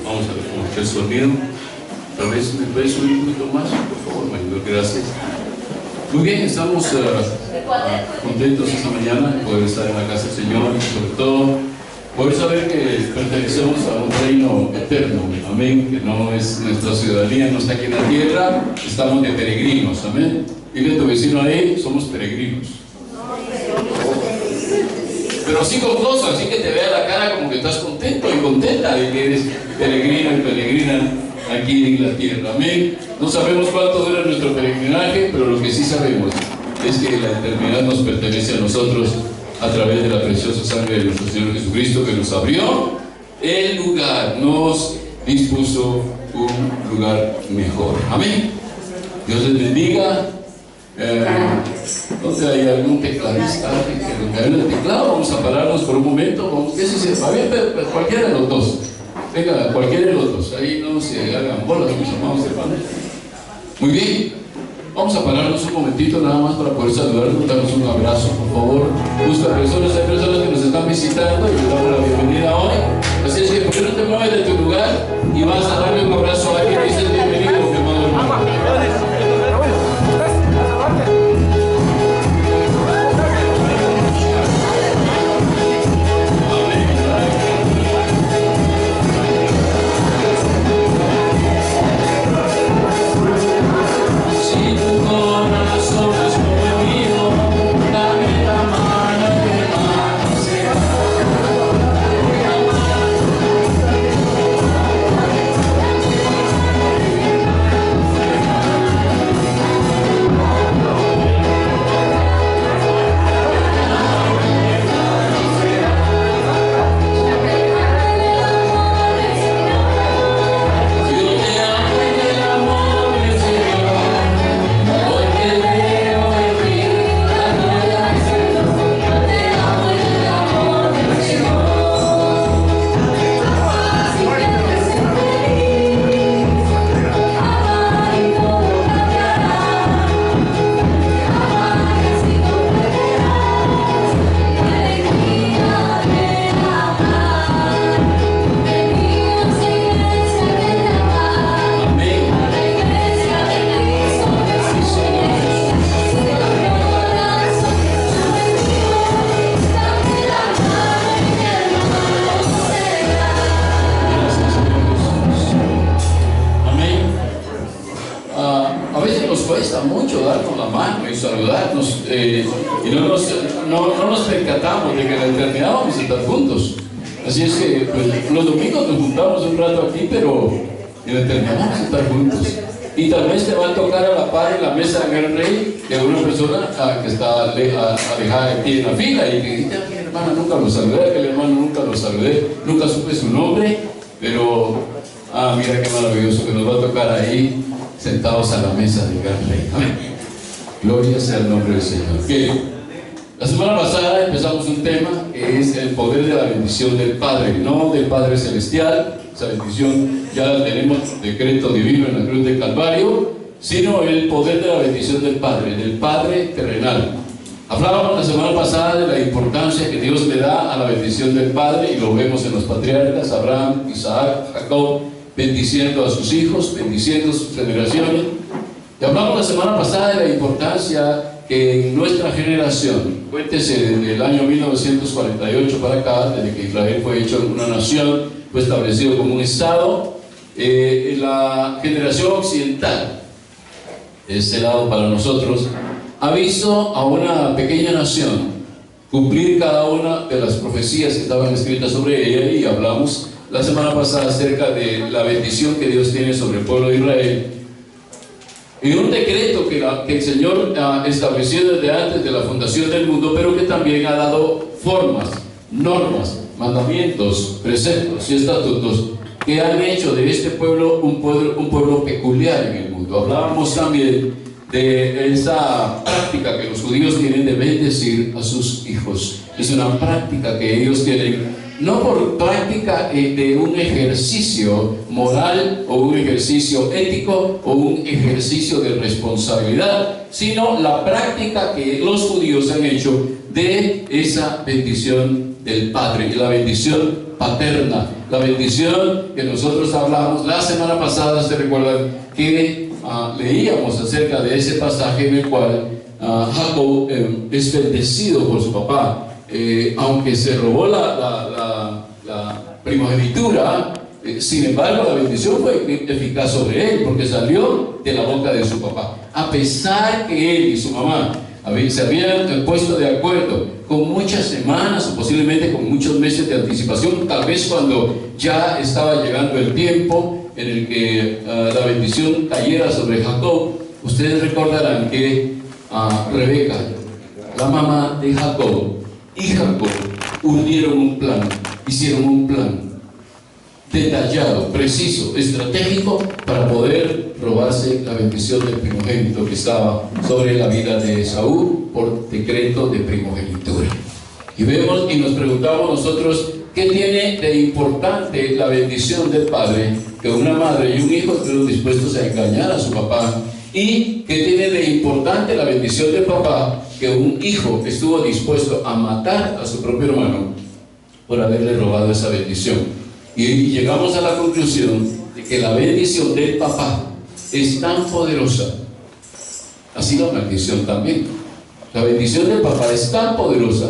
Vamos a ver cómo está el sonido. Tal vez me puede subir un poquito más, por favor, mayor, gracias. Muy bien, estamos contentos esta mañana de poder estar en la casa del Señor y sobre todo poder saber que pertenecemos a un reino eterno, amén, que no es nuestra ciudadanía, no está aquí en la tierra, estamos de peregrinos, amén. Dile a tu vecino ahí, somos peregrinos. Pero sí con cosas, así que te vea la cara como que estás contento y contenta de que eres peregrino y peregrina aquí en la tierra, amén. No sabemos cuánto dura nuestro peregrinaje, pero lo que sí sabemos es que la eternidad nos pertenece a nosotros a través de la preciosa sangre de nuestro Señor Jesucristo, que nos abrió el lugar, nos dispuso un lugar mejor, amén. Dios les bendiga. ¿Dónde hay algún tecladista que nos cayó en el teclado? Vamos a pararnos por un momento. ¿Qué se dice? A ver, cualquiera de los dos. Venga, cualquiera de los dos. Ahí no se hagan bolas, mis amados hermanos. Muy bien. Vamos a pararnos un momentito nada más para poder saludarnos, darnos un abrazo, por favor. Busca personas, hay personas que nos están visitando y les damos la bienvenida hoy. Así es que, ¿por qué no te mueves de tu lugar y vas a darle un abrazo a alguien y dices bienvenido, mi amado hermano? Así es que pues, los domingos nos juntamos un rato aquí, pero en la eternidad vamos a estar juntos. Y tal vez te va a tocar a la par en la mesa en el rey de una persona que está alejada de ti en la fila y que dice, mi hermana nunca lo saludé, aquel hermano nunca lo saludé, nunca supe su nombre, pero mira qué maravilloso que nos va a tocar ahí sentados a la mesa del gran rey. Amén. Gloria sea el nombre del Señor. Que la semana pasada empezamos un tema que es el poder de la bendición del Padre, no del Padre Celestial. Esa bendición ya la tenemos, decreto divino en la cruz del Calvario, sino el poder de la bendición del Padre terrenal. Hablábamos la semana pasada de la importancia que Dios le da a la bendición del Padre, y lo vemos en los patriarcas, Abraham, Isaac, Jacob, bendiciendo a sus hijos, bendiciendo sus generaciones. Y hablamos la semana pasada de la importancia que en nuestra generación, cuéntese desde el año 1948 para acá, desde que Israel fue hecho una nación, fue establecido como un estado, la generación occidental, este lado para nosotros, ha visto a una pequeña nación cumplir cada una de las profecías que estaban escritas sobre ella, y hablamos la semana pasada acerca de la bendición que Dios tiene sobre el pueblo de Israel. Y un decreto que el Señor estableció desde antes de la fundación del mundo, pero que también ha dado formas, normas, mandamientos, preceptos y estatutos que han hecho de este pueblo un pueblo peculiar en el mundo. Hablábamos también de esa práctica que los judíos tienen de bendecir a sus hijos. Es una práctica que ellos tienen, no por práctica de un ejercicio moral o un ejercicio ético o un ejercicio de responsabilidad, sino la práctica que los judíos han hecho de esa bendición del Padre, la bendición paterna, la bendición que nosotros hablamos la semana pasada. Se recuerdan que leíamos acerca de ese pasaje en el cual Jacob es bendecido por su papá, aunque se robó la primogenitura. Sin embargo, la bendición fue eficaz sobre él, porque salió de la boca de su papá. A pesar que él y su mamá se habían puesto de acuerdo con muchas semanas o posiblemente con muchos meses de anticipación, tal vez cuando ya estaba llegando el tiempo en el que la bendición cayera sobre Jacob. Ustedes recordarán que Rebeca, la mamá de Jacob, y Jacob hicieron un plan detallado, preciso, estratégico, para poder robarse la bendición del primogénito que estaba sobre la vida de Esaú por decreto de primogenitura. Y vemos y nos preguntamos nosotros, ¿qué tiene de importante la bendición del padre que una madre y un hijo estuvieron dispuestos a engañar a su papá? ¿Y qué tiene de importante la bendición del papá que un hijo estuvo dispuesto a matar a su propio hermano por haberle robado esa bendición? Y llegamos a la conclusión de que la bendición del papá es tan poderosa, así la maldición también. La bendición del papá es tan poderosa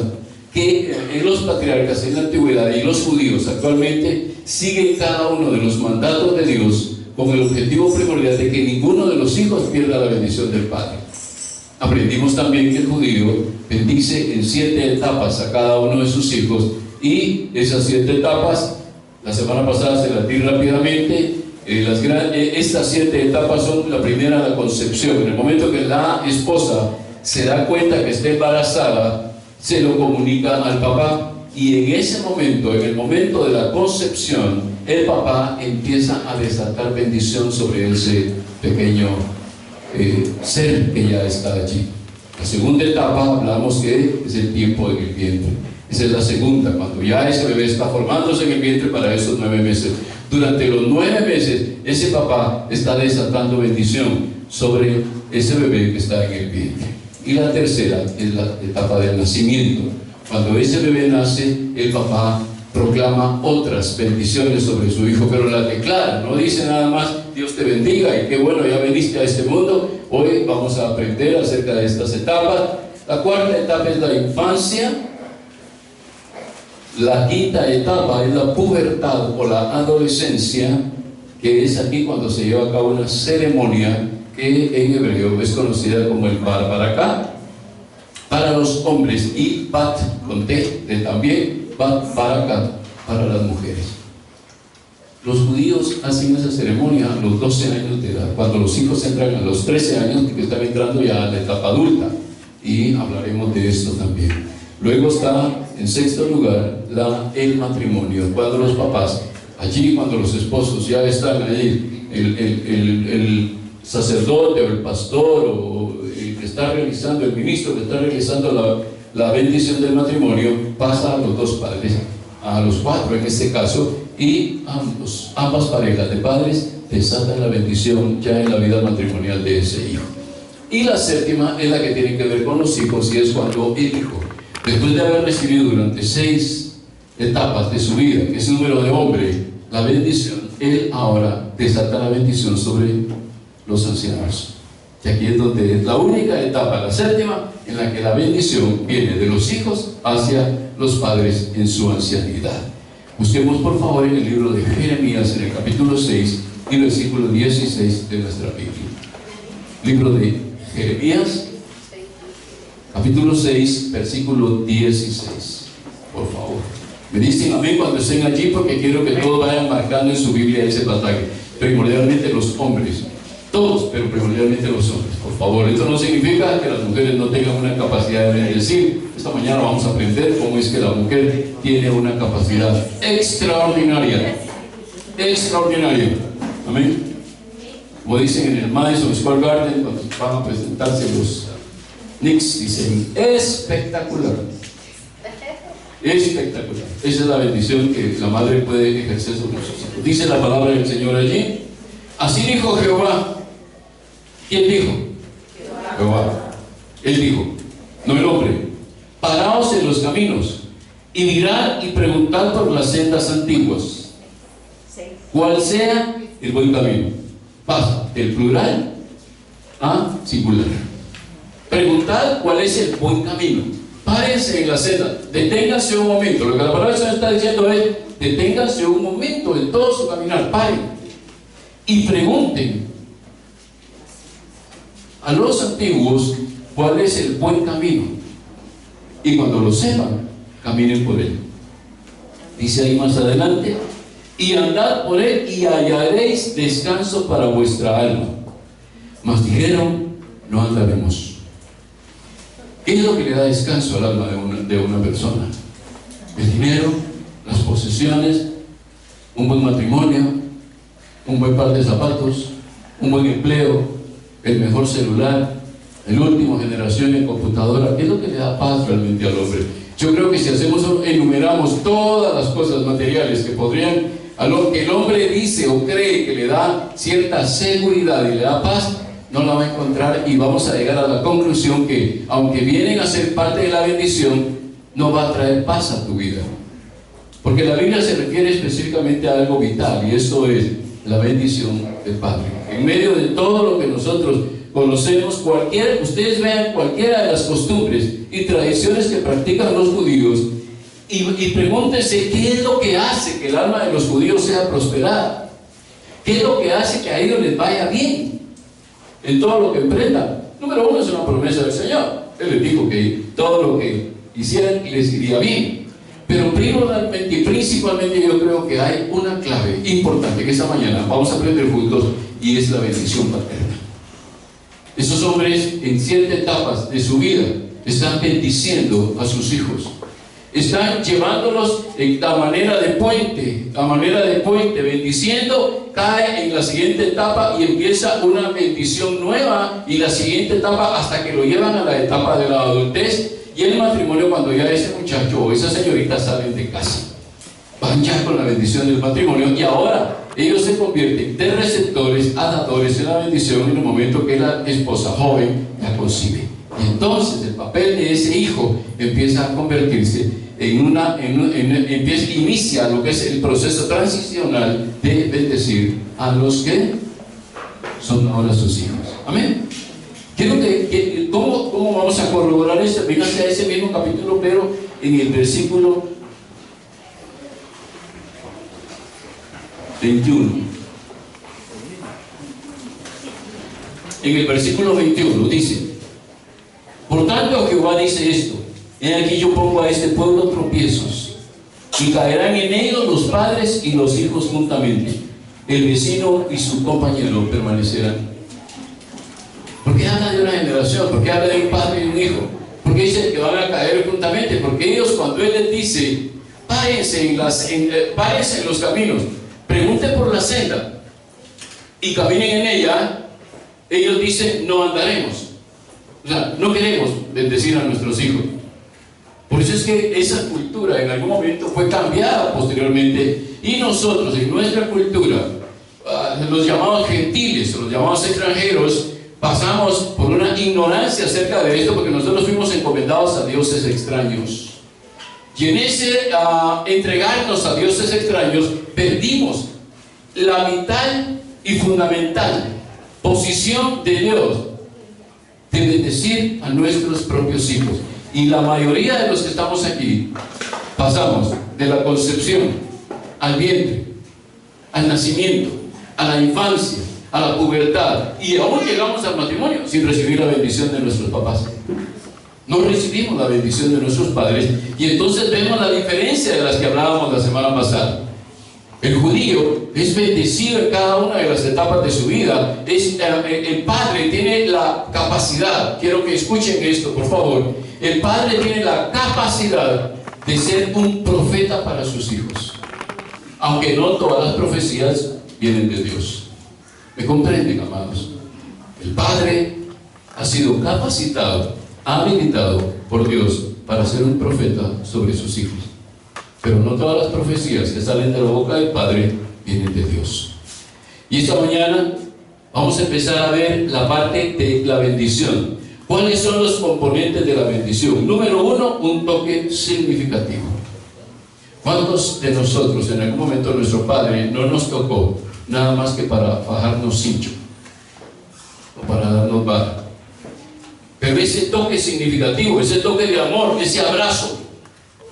que en los patriarcas en la antigüedad y los judíos actualmente siguen cada uno de los mandatos de Dios con el objetivo primordial de que ninguno de los hijos pierda la bendición del padre. Aprendimos también que el judío bendice en 7 etapas a cada uno de sus hijos, y esas 7 etapas, la semana pasada se las di rápidamente. Estas 7 etapas son: la primera, la concepción. En el momento que la esposa se da cuenta que está embarazada, se lo comunica al papá, y en ese momento, en el momento de la concepción, el papá empieza a desatar bendición sobre ese pequeño ser que ya está allí. La segunda etapa hablamos que es el tiempo en el vientre. Esa es la segunda, cuando ya ese bebé está formándose en el vientre para esos 9 meses. Durante los 9 meses, ese papá está desatando bendición sobre ese bebé que está en el vientre. Y la tercera es la etapa del nacimiento. Cuando ese bebé nace, el papá proclama otras bendiciones sobre su hijo, pero las declara, no dice nada más Dios te bendiga y qué bueno, ya veniste a este mundo. Hoy vamos a aprender acerca de estas etapas. La cuarta etapa es la infancia. La quinta etapa es la pubertad o la adolescencia, que es aquí cuando se lleva a cabo una ceremonia que en hebreo es conocida como el Bar Baraká para los hombres, y Bat con T de también, Bat Baraká para las mujeres. Los judíos hacen esa ceremonia a los 12 años de edad, cuando los hijos entran a los 13 años, que están entrando ya a la etapa adulta, y hablaremos de esto también. Luego está en sexto lugar el matrimonio, cuando los papás, allí cuando los esposos ya están ahí, el sacerdote o el pastor o el que está realizando, el ministro que está realizando la bendición del matrimonio, pasa a los 2 padres, a los 4 en este caso, y ambas parejas de padres desatan la bendición ya en la vida matrimonial de ese hijo. Y la séptima es la que tiene que ver con los hijos, y es cuando el hijo, después de haber recibido durante 6 etapas de su vida, que es el número de hombre, la bendición, él ahora desata la bendición sobre los ancianos. Y aquí es donde es la única etapa, la séptima, en la que la bendición viene de los hijos hacia los padres en su ancianidad. Busquemos por favor en el libro de Jeremías, en el capítulo 6 y versículo 16 de nuestra Biblia. Libro de Jeremías, capítulo 6, versículo 16. Por favor, me dicen amén cuando estén allí, porque quiero que todos vayan marcando en su Biblia ese pasaje. Primordialmente los hombres, todos, pero primordialmente los hombres, por favor. Esto no significa que las mujeres no tengan una capacidad de bendecir. Esta mañana vamos a aprender cómo es que la mujer tiene una capacidad extraordinaria, extraordinaria. Amén. Como dicen en el Madison Square Garden, cuando van a presentarse los Knicks, dicen espectacular, espectacular. Esa es la bendición que la madre puede ejercer sobre sus hijos. Dice la palabra del Señor allí: así dijo Jehová. ¿Quién dijo? Jehová. Él dijo, no el hombre: paraos en los caminos y mirar y preguntar por las sendas antiguas, cuál sea el buen camino. Pasa el plural a singular. Preguntad cuál es el buen camino. Párense en la senda, deténganse un momento. Lo que la palabra del Señor está diciendo es: deténganse un momento en todo su caminar, paren y pregunten a los antiguos cuál es el buen camino, y cuando lo sepan, caminen por él. Dice ahí más adelante: y andad por él y hallaréis descanso para vuestra alma. Mas dijeron: no andaremos. ¿Qué es lo que le da descanso al alma de una persona? El dinero, las posesiones, un buen matrimonio, un buen par de zapatos, un buen empleo, el mejor celular, el último generación en computadora. ¿Qué es lo que le da paz realmente al hombre? Yo creo que si enumeramos todas las cosas materiales que podrían, a lo que el hombre dice o cree que le da cierta seguridad y le da paz, no la va a encontrar, y vamos a llegar a la conclusión que, aunque vienen a ser parte de la bendición, no va a traer paz a tu vida. Porque la Biblia se refiere específicamente a algo vital, y eso es la bendición del Padre. En medio de todo lo que nosotros conocemos, ustedes vean cualquiera de las costumbres y tradiciones que practican los judíos, y pregúntense qué es lo que hace que el alma de los judíos sea prosperada, qué es lo que hace que a ellos les vaya bien en todo lo que emprendan. Número uno, es una promesa del Señor. Él les dijo que todo lo que hicieran les iría bien. Pero primordialmente y principalmente yo creo que hay una clave importante que esta mañana vamos a aprender juntos, y es la bendición paterna. Esos hombres en ciertas etapas de su vida están bendiciendo a sus hijos, están llevándolos a manera de puente, bendiciendo, cae en la siguiente etapa y empieza una bendición nueva, y la siguiente etapa hasta que lo llevan a la etapa de la adultez y el matrimonio, cuando ya ese muchacho o esa señorita salen de casa, van ya con la bendición del matrimonio, y ahora ellos se convierten de receptores a dadores de la bendición en el momento que la esposa joven la concibe. Y entonces el papel de ese hijo empieza a convertirse inicia lo que es el proceso transicional de bendecir a los que son ahora sus hijos. Amén. ¿Cómo vamos a corroborar esto? Véngase a ese mismo capítulo, pero en el versículo 21. En el versículo 21 dice: por tanto Jehová dice esto: he aquí yo pongo a este pueblo tropiezos, y caerán en ellos los padres y los hijos juntamente, el vecino y su compañero permanecerán. ¿Por qué habla de una generación? ¿Por qué habla de un padre y un hijo? ¿Por qué dice que van a caer juntamente? Porque ellos, cuando Él les dice: párense en los caminos, pregunten por la senda y caminen en ella, ellos dicen: no andaremos. O sea, no queremos bendecir a nuestros hijos. Por eso es que esa cultura en algún momento fue cambiada posteriormente, y nosotros en nuestra cultura, los llamados gentiles o los llamados extranjeros, pasamos por una ignorancia acerca de esto, porque nosotros fuimos encomendados a dioses extraños, y en ese entregarnos a dioses extraños perdimos la vital y fundamental posición de Dios de bendecir a nuestros propios hijos. Y la mayoría de los que estamos aquí pasamos de la concepción al vientre, al nacimiento, a la infancia, a la pubertad, y aún llegamos al matrimonio sin recibir la bendición de nuestros papás. No recibimos la bendición de nuestros padres, y entonces vemos la diferencia de las que hablábamos la semana pasada. El judío es bendecido en cada una de las etapas de su vida. El padre tiene la capacidad, quiero que escuchen esto por favor, el padre tiene la capacidad de ser un profeta para sus hijos, aunque no todas las profecías vienen de Dios. ¿Me comprenden, amados? El padre ha sido capacitado, habilitado por Dios para ser un profeta sobre sus hijos. Pero no todas las profecías que salen de la boca del Padre vienen de Dios. Y esta mañana vamos a empezar a ver la parte de la bendición. ¿Cuáles son los componentes de la bendición? Número uno, un toque significativo. ¿Cuántos de nosotros en algún momento nuestro padre no nos tocó nada más que para bajarnos cincho o para darnos vara? Pero ese toque significativo, ese toque de amor, ese abrazo,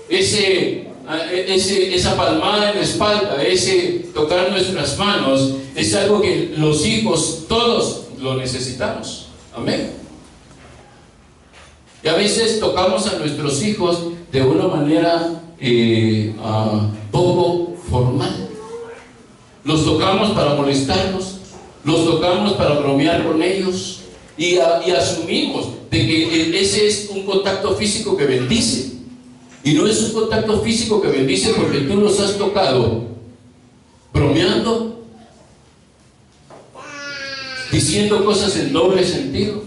esa palmada en la espalda, ese tocar nuestras manos, es algo que los hijos todos lo necesitamos. Amén. Y a veces tocamos a nuestros hijos de una manera poco formal. Los tocamos para molestarlos, los tocamos para bromear con ellos y asumimos de que ese es un contacto físico que bendice. Y no es un contacto físico que bendice porque tú los has tocado bromeando, diciendo cosas en doble sentido,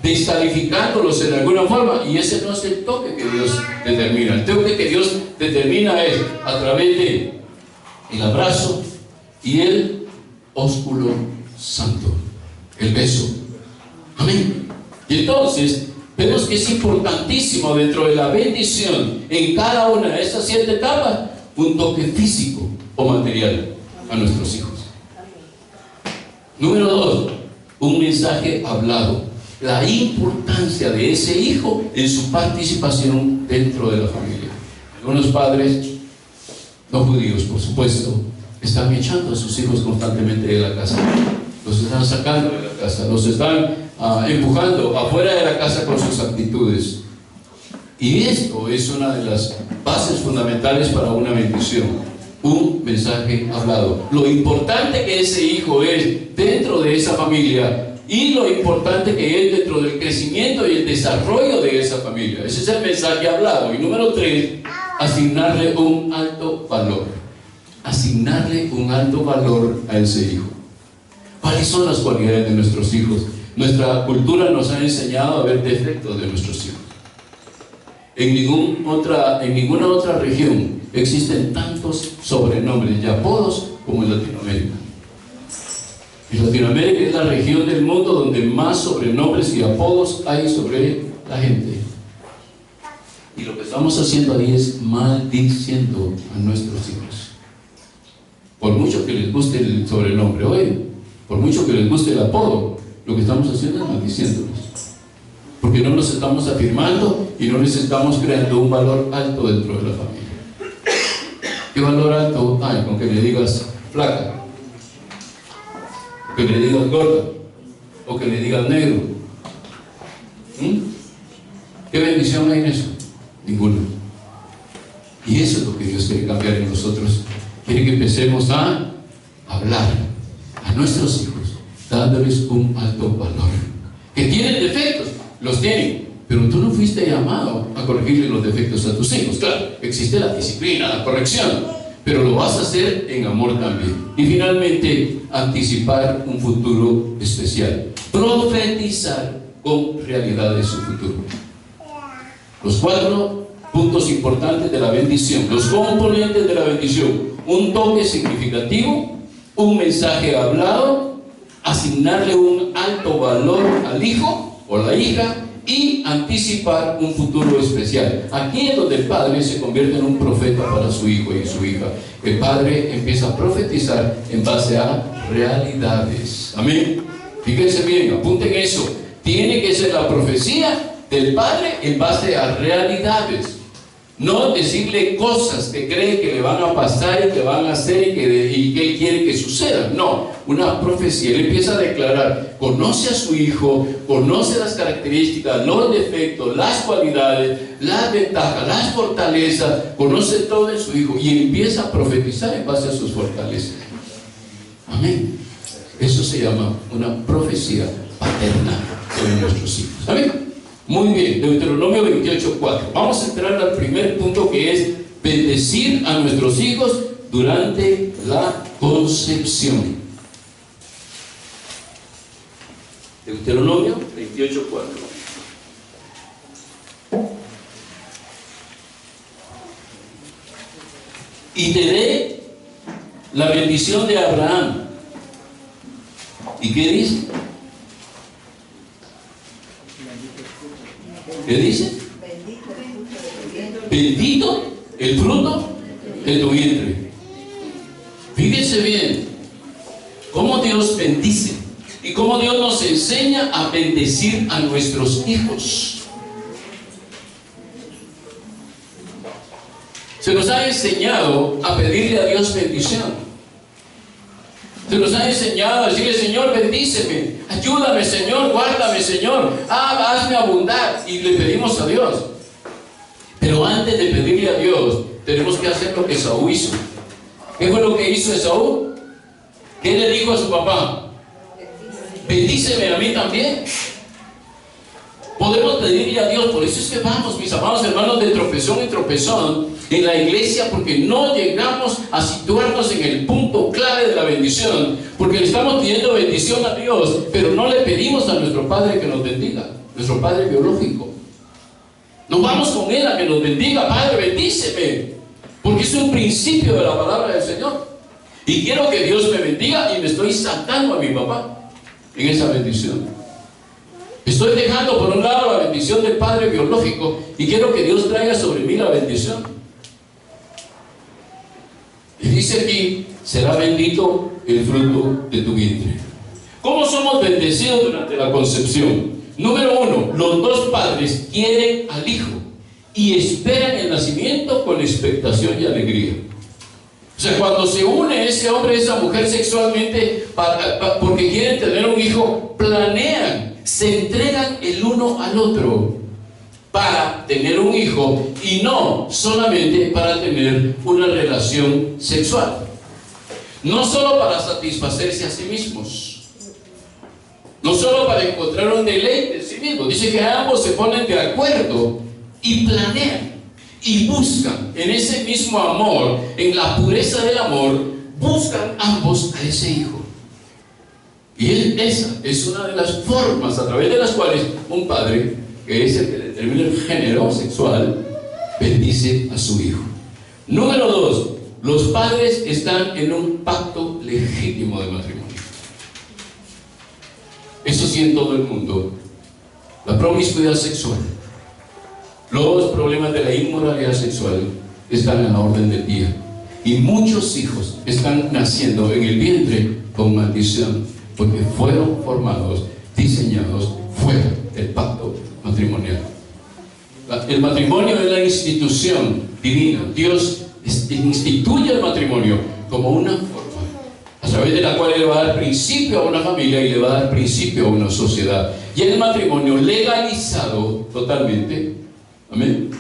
descalificándolos en alguna forma, y ese no es el toque que Dios determina. El toque que Dios determina es a través de el abrazo y el ósculo santo, el beso. Amén. Y entonces vemos que es importantísimo dentro de la bendición en cada una de estas 7 etapas un toque físico o material a nuestros hijos. Número 2, un mensaje hablado. La importancia de ese hijo en su participación dentro de la familia. Algunos padres, no judíos por supuesto, están echando a sus hijos constantemente de la casa. Los están sacando de la casa, los están empujando afuera de la casa con sus actitudes. Y esto es una de las bases fundamentales para una bendición. Un mensaje hablado. Lo importante que ese hijo es dentro de esa familia y lo importante que es dentro del crecimiento y el desarrollo de esa familia. Ese es el mensaje hablado. Y número 3, asignarle un alto valor. Asignarle un alto valor a ese hijo. ¿Cuáles son las cualidades de nuestros hijos? Nuestra cultura nos ha enseñado a ver defectos de nuestros hijos. En ninguna otra región existen tantos sobrenombres y apodos como en Latinoamérica. Y Latinoamérica es la región del mundo donde más sobrenombres y apodos hay sobre la gente. Y lo que estamos haciendo ahí es maldiciendo a nuestros hijos. Por mucho que les guste el sobrenombre hoy, por mucho que les guste el apodo, lo que estamos haciendo es maldiciéndolos. Porque no nos estamos afirmando y no les estamos creando un valor alto dentro de la familia. ¿Qué valor alto hay con que le digas flaca? Que le digas gorda o que le digas negro. ¿Qué bendición hay en eso? Ninguna. Y eso es lo que Dios quiere cambiar en nosotros. Quiere que empecemos a hablar a nuestros hijos dándoles un alto valor. Que tienen defectos, los tienen, pero tú no fuiste llamado a corregirle los defectos a tus hijos. Claro, existe la disciplina, la corrección, pero lo vas a hacer en amor también. Y finalmente, anticipar un futuro especial. Profetizar con realidad de su futuro. Los 4 puntos importantes de la bendición, los componentes de la bendición: un toque significativo, un mensaje hablado, asignarle un alto valor al hijo o la hija y anticipar un futuro especial. Aquí es donde el padre se convierte en un profeta para su hijo y su hija. El padre empieza a profetizar en base a realidades. Amén. Fíjense bien, apunten eso. Tiene que ser la profecía del padre en base a realidades. No decirle cosas que cree que le van a pasar y que van a hacer y que quiere que sucedan. No, una profecía. Él empieza a declarar, conoce a su hijo, conoce las características, los defectos, las cualidades, las ventajas, las fortalezas, conoce todo de su hijo y empieza a profetizar en base a sus fortalezas. Amén. Eso se llama una profecía paterna sobre nuestros hijos. Amén. Muy bien, Deuteronomio 28:4. Vamos a entrar al primer punto, que es bendecir a nuestros hijos durante la concepción. Deuteronomio 28:4. Y te dé la bendición de Abraham. ¿Y qué dice? ¿Qué dice? bendito el fruto de tu vientre. Fíjense bien cómo Dios bendice y cómo Dios nos enseña a bendecir a nuestros hijos. Se nos ha enseñado a pedirle a Dios bendición. Se nos ha enseñado a decirle: Señor, bendíceme, ayúdame, Señor, guárdame, Señor, hazme abundar. Y le pedimos a Dios. Pero antes de pedirle a Dios, tenemos que hacer lo que Esaú hizo. ¿Qué fue lo que hizo Esaú? ¿Qué le dijo a su papá? Bendíceme a mí también. Podemos pedirle a Dios. Por eso es que vamos, mis amados hermanos, de tropezón en tropezón en la iglesia, porque no llegamos a situarnos en el punto clave de la bendición, porque le estamos pidiendo bendición a Dios, pero no le pedimos a nuestro Padre que nos bendiga, nuestro Padre biológico. Nos vamos con Él a que nos bendiga: Padre, bendíceme, porque es un principio de la palabra del Señor, y quiero que Dios me bendiga, y me estoy saltando a mi papá en esa bendición. Estoy dejando por un lado la bendición del Padre biológico, y quiero que Dios traiga sobre mí la bendición. Y dice aquí: será bendito el fruto de tu vientre. ¿Cómo somos bendecidos durante la concepción? Número uno, los dos padres quieren al hijo y esperan el nacimiento con expectación y alegría. O sea, cuando se une ese hombre y esa mujer sexualmente porque quieren tener un hijo, planean, se entregan el uno al otro para tener un hijo, y no solamente para tener una relación sexual. No solo para satisfacerse a sí mismos, no solo para encontrar un deleite en sí mismos. Dice que ambos se ponen de acuerdo y planean y buscan en ese mismo amor, en la pureza del amor, buscan ambos a ese hijo. Y esa es una de las formas a través de las cuales un padre, que es el que determina el género sexual, bendice a su hijo. Número dos, los padres están en un pacto legítimo de matrimonio. Eso sí, en todo el mundo. La promiscuidad sexual, los problemas de la inmoralidad sexual están a la orden del día. Y muchos hijos están naciendo en el vientre con maldición, porque fueron formados, diseñados fuera del pacto matrimonial. El matrimonio es la institución divina. Dios instituye el matrimonio como una forma a través de la cual le va a dar principio a una familia y le va a dar principio a una sociedad. Y el matrimonio legalizado totalmente, amén,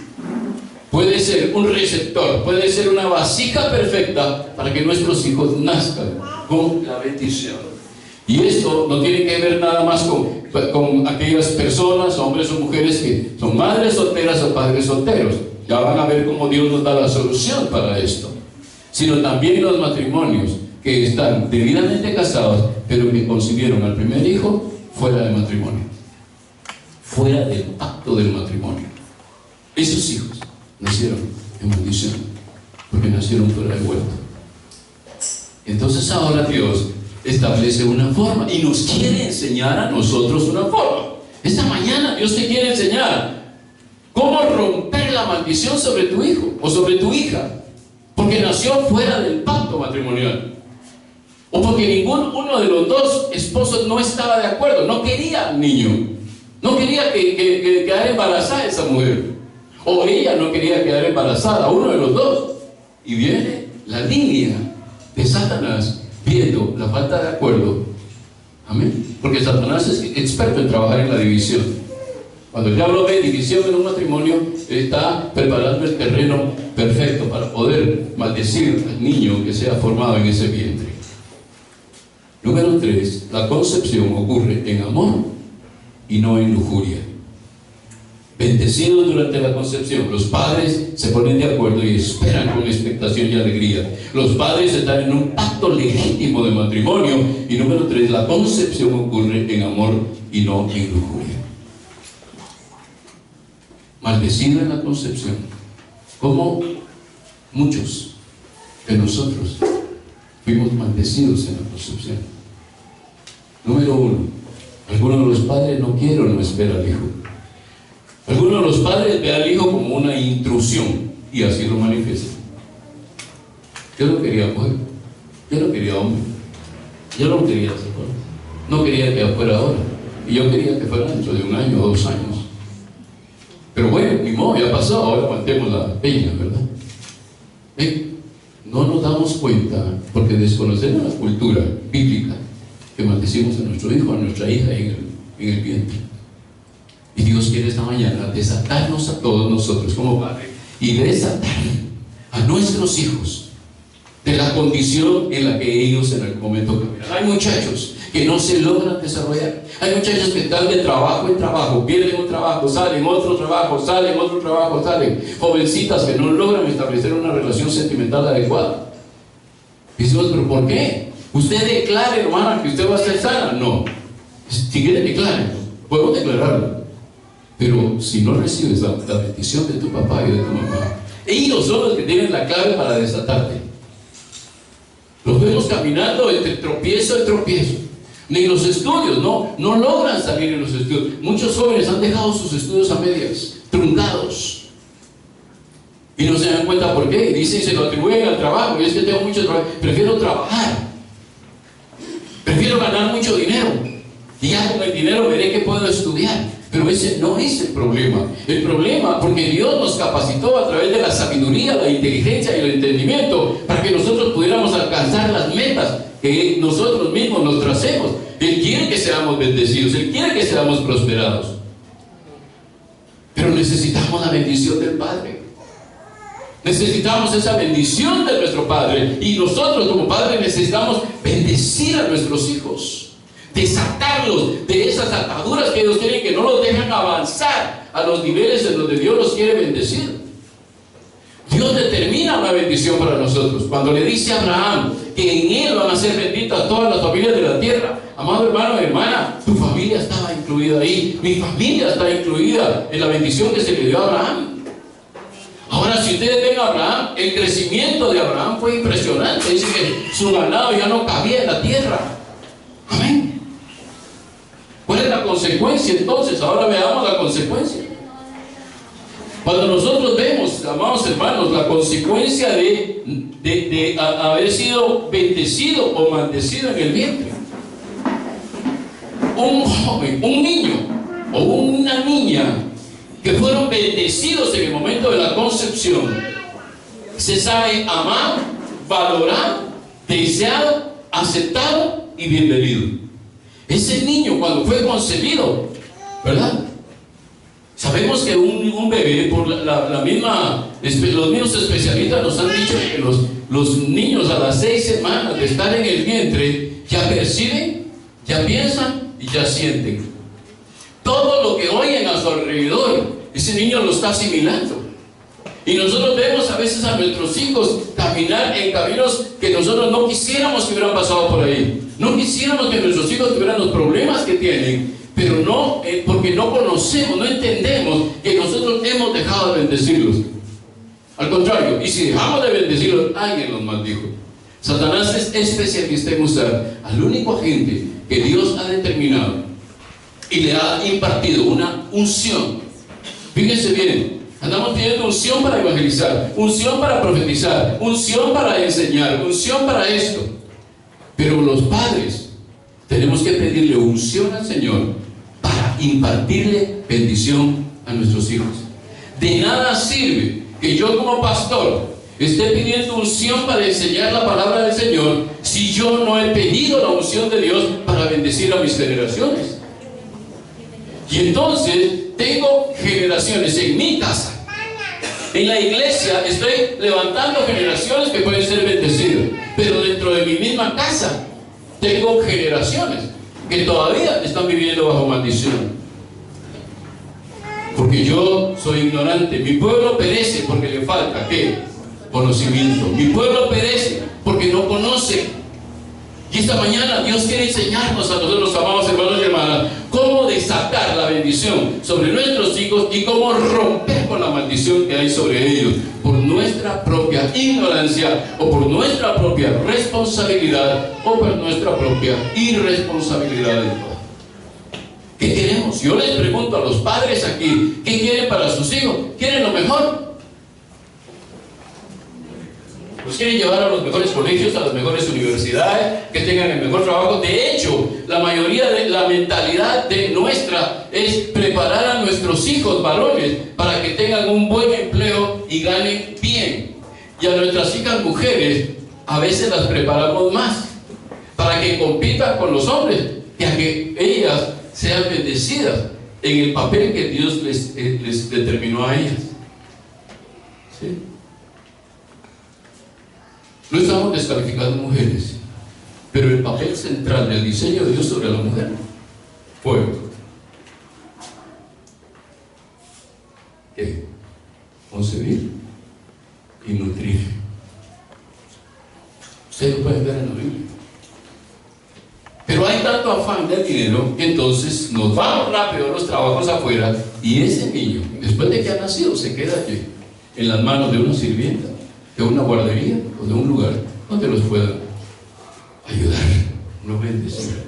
puede ser un receptor, puede ser una vasija perfecta para que nuestros hijos nazcan con la bendición. Y esto no tiene que ver nada más con aquellas personas, hombres o mujeres, que son madres solteras o padres solteros. Ya van a ver cómo Dios nos da la solución para esto. Sino también los matrimonios que están debidamente casados, pero que concibieron al primer hijo fuera del matrimonio, fuera del pacto del matrimonio. Esos hijos nacieron en maldición, porque nacieron fuera del huerto. Entonces ahora Dios establece una forma y nos quiere enseñar a nosotros una forma. Esta mañana Dios te quiere enseñar cómo romper la maldición sobre tu hijo o sobre tu hija, porque nació fuera del pacto matrimonial, o porque uno de los dos esposos no estaba de acuerdo, no quería al niño, no quería que quedara embarazada esa mujer, o ella no quería quedar embarazada, uno de los dos. Y viene la línea de Satanás viendo la falta de acuerdo. Amén. Porque Satanás es experto en trabajar en la división. Cuando el diablo ve división en un matrimonio, está preparando el terreno perfecto para poder maldecir al niño que sea formado en ese vientre. Número 3, la concepción ocurre en amor y no en lujuria. Bendecidos durante la concepción, los padres se ponen de acuerdo y esperan con expectación y alegría. Los padres están en un pacto legítimo de matrimonio. Y número 3, la concepción ocurre en amor y no en lujuria. Maldecido en la concepción, como muchos de nosotros fuimos maldecidos en la concepción. Número 1, algunos de los padres no quieren o no esperan al hijo. Algunos de los padres ven al hijo como una intrusión. y así lo manifiesta. Yo no quería mujer, yo no quería hombre, yo no quería ser hombre, no quería que fuera ahora, y yo quería que fuera dentro de 1 año o 2 años. Pero bueno, ni modo, ya pasó, ahora aguantemos la peña, ¿verdad? No nos damos cuenta, porque desconocemos la cultura bíblica, que maldecimos a nuestro hijo, a nuestra hija en el vientre. Y Dios quiere esta mañana desatarnos a todos nosotros como padres y desatar a nuestros hijos de la condición en la que ellos en algún momento caminan. Hay muchachos que no se logran desarrollar. Hay muchachos que están de trabajo en trabajo, pierden un trabajo, salen otro trabajo, salen otro trabajo, salen. Jovencitas que no logran establecer una relación sentimental adecuada. Y decimos, ¿pero por qué? Usted declare, hermana, que usted va a ser sana. No. Si quiere, declare. Podemos declararlo. Pero si no recibes la bendición de tu papá y de tu mamá, ellos son los que tienen la clave para desatarte. Los vemos caminando entre tropiezo y tropiezo. Ni los estudios, no logran salir en los estudios. Muchos jóvenes han dejado sus estudios a medias, truncados. Y no se dan cuenta por qué. Y dicen, se lo atribuyen al trabajo. Y es que tengo mucho trabajo. Prefiero trabajar. Prefiero ganar mucho dinero. Y ya con el dinero veré que puedo estudiar. Pero ese no es el problema. El problema, porque Dios nos capacitó a través de la sabiduría, la inteligencia y el entendimiento para que nosotros pudiéramos alcanzar las metas que nosotros mismos nos tracemos. Él quiere que seamos bendecidos, Él quiere que seamos prosperados. Pero necesitamos la bendición del Padre. Necesitamos esa bendición de nuestro Padre. Y nosotros como padres necesitamos bendecir a nuestros hijos. Desatarlos de esas ataduras que ellos tienen, que no los dejan avanzar a los niveles en donde Dios los quiere bendecir. Dios determina una bendición para nosotros. Cuando le dice a Abraham que en él van a ser benditas todas las familias de la tierra. Amado hermano y hermana, tu familia estaba incluida ahí. Mi familia está incluida en la bendición que se le dio a Abraham. Ahora, si ustedes ven a Abraham, el crecimiento de Abraham fue impresionante. Dice que su ganado ya no cabía en la tierra. Amén. ¿Cuál es la consecuencia entonces? Ahora veamos la consecuencia. Cuando nosotros vemos, amados hermanos, la consecuencia de haber sido bendecido o maldecido en el vientre. Un joven, un niño o una niña que fueron bendecidos en el momento de la concepción, se sabe amado, valorado, deseado, aceptado y bienvenido. Ese niño cuando fue concebido, ¿verdad? Sabemos que un bebé, por los mismos especialistas nos han dicho que los niños a las 6 semanas de estar en el vientre ya perciben, ya piensan y ya sienten. Todo lo que oyen a su alrededor, ese niño lo está asimilando. Y nosotros vemos a veces a nuestros hijos caminar en caminos que nosotros no quisiéramos que hubieran pasado por ahí. No quisiéramos que nuestros hijos tuvieran los problemas que tienen, pero no, porque no conocemos, no entendemos que nosotros hemos dejado de bendecirlos. Al contrario, y si dejamos de bendecirlos, alguien los maldijo. Satanás es especialista en usar al único agente que Dios ha determinado y le ha impartido una unción. Fíjense bien, andamos pidiendo unción para evangelizar, unción para profetizar, unción para enseñar, unción para esto. Pero los padres tenemos que pedirle unción al Señor para impartirle bendición a nuestros hijos. De nada sirve que yo como pastor esté pidiendo unción para enseñar la palabra del Señor si yo no he pedido la unción de Dios para bendecir a mis generaciones. Y entonces tengo generaciones en mi casa. En la iglesia estoy levantando generaciones que pueden ser bendecidas, pero dentro de mi misma casa tengo generaciones que todavía están viviendo bajo maldición. Porque yo soy ignorante. Mi pueblo perece porque le falta, ¿qué? Conocimiento. Mi pueblo perece porque no conoce. Y esta mañana Dios quiere enseñarnos a nosotros, amados hermanos y hermanas, cómo desatar la bendición sobre nuestros hijos y cómo romper con la maldición que hay sobre ellos por nuestra propia ignorancia o por nuestra propia responsabilidad o por nuestra propia irresponsabilidad en todo. ¿Qué queremos? Yo les pregunto a los padres aquí, ¿qué quieren para sus hijos? ¿Quieren lo mejor? los quieren llevar a los mejores colegios, a las mejores universidades, que tengan el mejor trabajo. De hecho, la mayoría de la mentalidad de nuestra es preparar a nuestros hijos varones para que tengan un buen empleo y ganen bien. Y a nuestras hijas mujeres a veces las preparamos más para que compitan con los hombres y a que ellas sean bendecidas en el papel que Dios les determinó a ellas. ¿Sí? No estamos descalificando mujeres, pero el papel central del diseño de Dios sobre la mujer fue concebir y nutrir. Ustedes lo pueden ver en la Biblia. Pero hay tanto afán del dinero que entonces nos vamos rápido a los trabajos afuera y ese niño, después de que ha nacido, se queda allí en las manos de una sirvienta, de una guardería o de un lugar donde los pueda ayudar, no bendecir,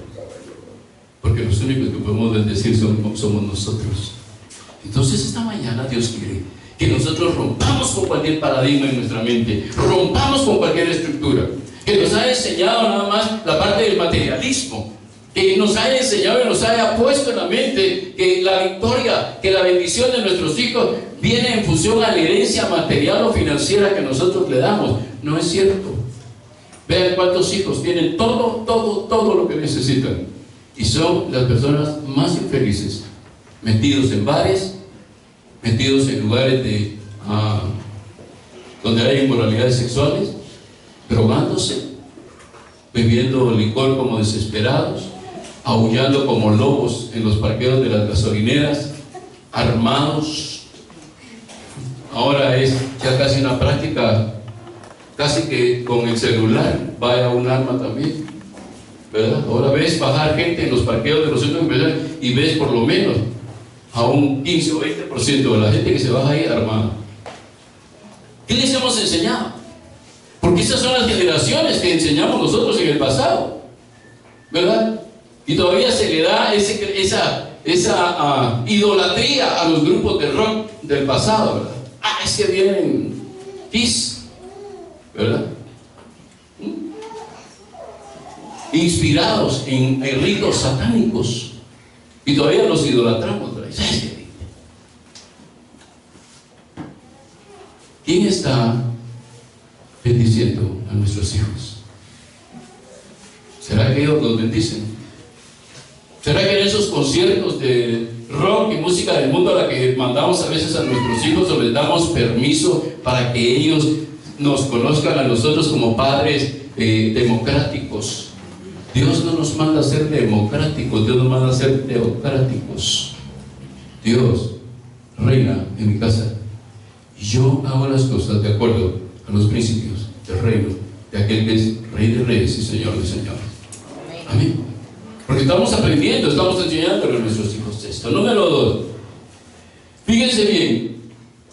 porque los únicos que podemos bendecir somos nosotros. Entonces esta mañana Dios quiere que nosotros rompamos con cualquier paradigma en nuestra mente, rompamos con cualquier estructura que nos ha enseñado nada más la parte del materialismo, que nos haya enseñado y nos haya puesto en la mente que la victoria, que la bendición de nuestros hijos viene en función a la herencia material o financiera que nosotros le damos. No es cierto. Vean cuántos hijos tienen todo lo que necesitan y son las personas más infelices, metidos en bares, metidos en lugares donde hay inmoralidades sexuales, drogándose, bebiendo licor como desesperados, aullando como lobos en los parqueos de las gasolineras, armados. Ahora es ya casi una práctica, casi que con el celular vaya un arma también, ¿verdad? Ahora ves bajar gente en los parqueos de los centros comerciales y ves por lo menos a un 15 o 20% de la gente que se baja ahí armada. ¿Qué les hemos enseñado? Porque esas son las generaciones que enseñamos nosotros en el pasado, ¿verdad? Y todavía se le da esa idolatría a los grupos de rock del pasado, ¿verdad? Es que vienen Kiss, ¿verdad? Inspirados en ritos satánicos y todavía los idolatramos, ¿verdad? ¿Quién está bendiciendo a nuestros hijos? ¿Será que ellos los bendicen? ¿Será que en esos conciertos de rock y música del mundo a la que mandamos a veces a nuestros hijos o les damos permiso para que ellos nos conozcan a nosotros como padres democráticos? Dios no nos manda a ser democráticos, Dios nos manda a ser teocráticos. Dios reina en mi casa y yo hago las cosas de acuerdo a los principios del reino de aquel que es Rey de Reyes y Señor de Señores. Amén. Porque estamos aprendiendo, estamos enseñándole a nuestros hijos esto. Número 2. Fíjense bien,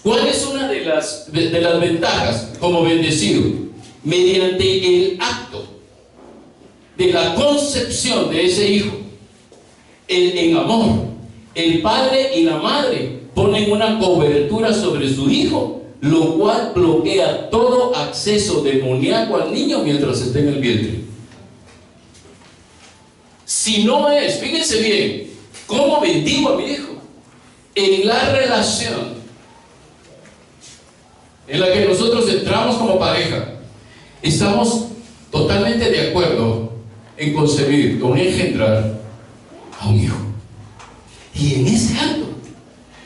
¿cuál es una de las ventajas como bendecido? Mediante el acto de la concepción de ese hijo, en amor, el padre y la madre ponen una cobertura sobre su hijo, lo cual bloquea todo acceso demoníaco al niño mientras esté en el vientre. Si no es, fíjense bien, ¿cómo bendigo a mi hijo? En la relación en la que nosotros entramos como pareja, estamos totalmente de acuerdo en concebir o en engendrar a un hijo. Y en ese acto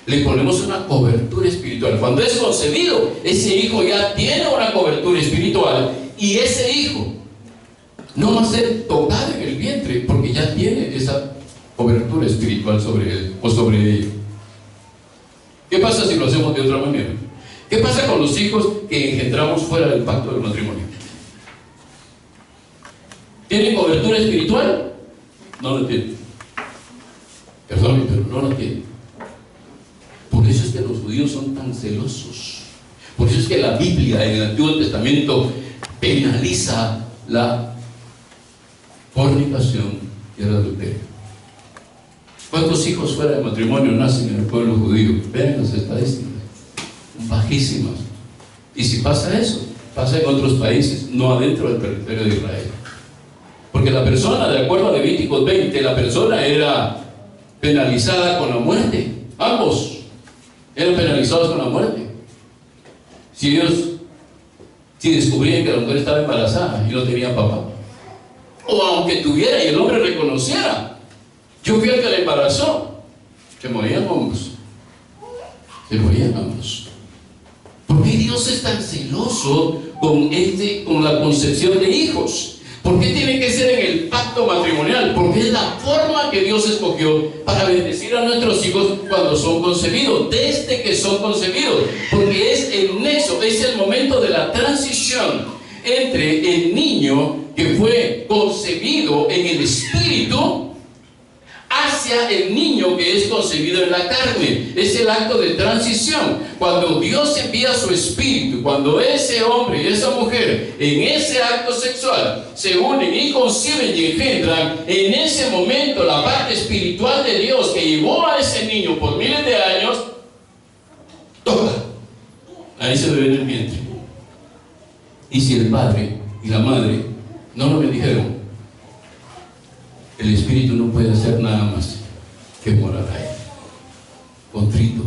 le ponemos una cobertura espiritual. Cuando es concebido, ese hijo ya tiene una cobertura espiritual y ese hijo no va a ser tocado en el vientre porque ya tiene esa cobertura espiritual sobre él o sobre ella. ¿Qué pasa si lo hacemos de otra manera? ¿Qué pasa con los hijos que engendramos fuera del pacto del matrimonio? ¿Tienen cobertura espiritual? No lo tienen. Perdón, pero no lo tienen. Por eso es que los judíos son tan celosos. Por eso es que la Biblia en el Antiguo Testamento penaliza la fornicación y el adulterio. ¿Cuántos hijos fuera de matrimonio nacen en el pueblo judío? Vean las estadísticas, bajísimas. Y si pasa eso, Pasa en otros países, no adentro del territorio de Israel. Porque la persona, de acuerdo a Levíticos 20, la persona era penalizada con la muerte. Ambos eran penalizados con la muerte. Si descubrían que la mujer estaba embarazada y no tenía papá, o aunque tuviera y el hombre reconociera, yo fui el que la embarazó, se morían ambos. Se morían ambos. ¿Por qué Dios es tan celoso con la concepción de hijos? ¿Por qué tiene que ser en el pacto matrimonial? Porque es la forma que Dios escogió para bendecir a nuestros hijos cuando son concebidos, desde que son concebidos. Porque es el nexo, es el momento de la transición entre el niño que fue concebido en el espíritu hacia el niño que es concebido en la carne. Es el acto de transición. Cuando Dios envía su espíritu, cuando ese hombre y esa mujer en ese acto sexual se unen y conciben y engendran, en ese momento la parte espiritual de Dios que llevó a ese niño por miles de años toca a ese bebé en el vientre. Y si el padre y la madre no lo bendijeron, el espíritu no puede hacer nada más que morar ahí. Contrito.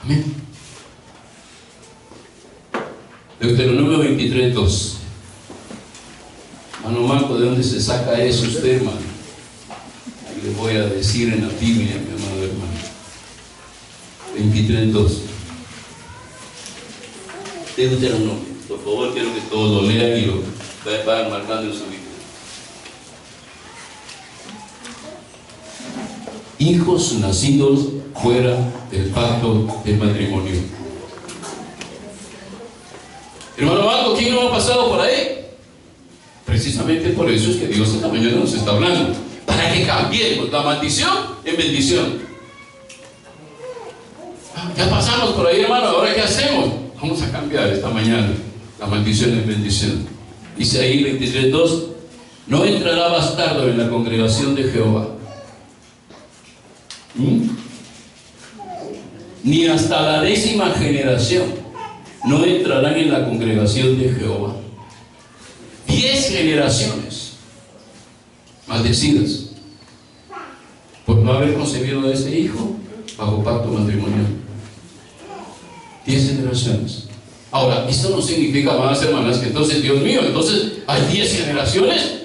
Amén. Deuteronomio 23:2. Hermano Marco, ¿de dónde se saca eso usted, hermano? Ahí le voy a decir en la Biblia, mi amado hermano. 23:2. Deuteronomio. Por favor, quiero que todos lo lean y lo vayan marcando en su Biblia. Hijos nacidos fuera del pacto del matrimonio. Hermano Marco, ¿quién no ha pasado por ahí? Precisamente por eso es que Dios esta mañana nos está hablando, para que cambiemos la maldición en bendición. Ya pasamos por ahí, hermano, ¿ahora qué hacemos? Vamos a cambiar esta mañana la maldición en bendición. Dice ahí 23:2: no entrará bastardo en la congregación de Jehová, ni hasta la 10ª generación no entrarán en la congregación de Jehová. 10 generaciones maldecidas por no haber concebido a ese hijo bajo pacto matrimonial. 10 generaciones. Ahora, esto no significa, amadas hermanas, que entonces, Dios mío, entonces hay 10 generaciones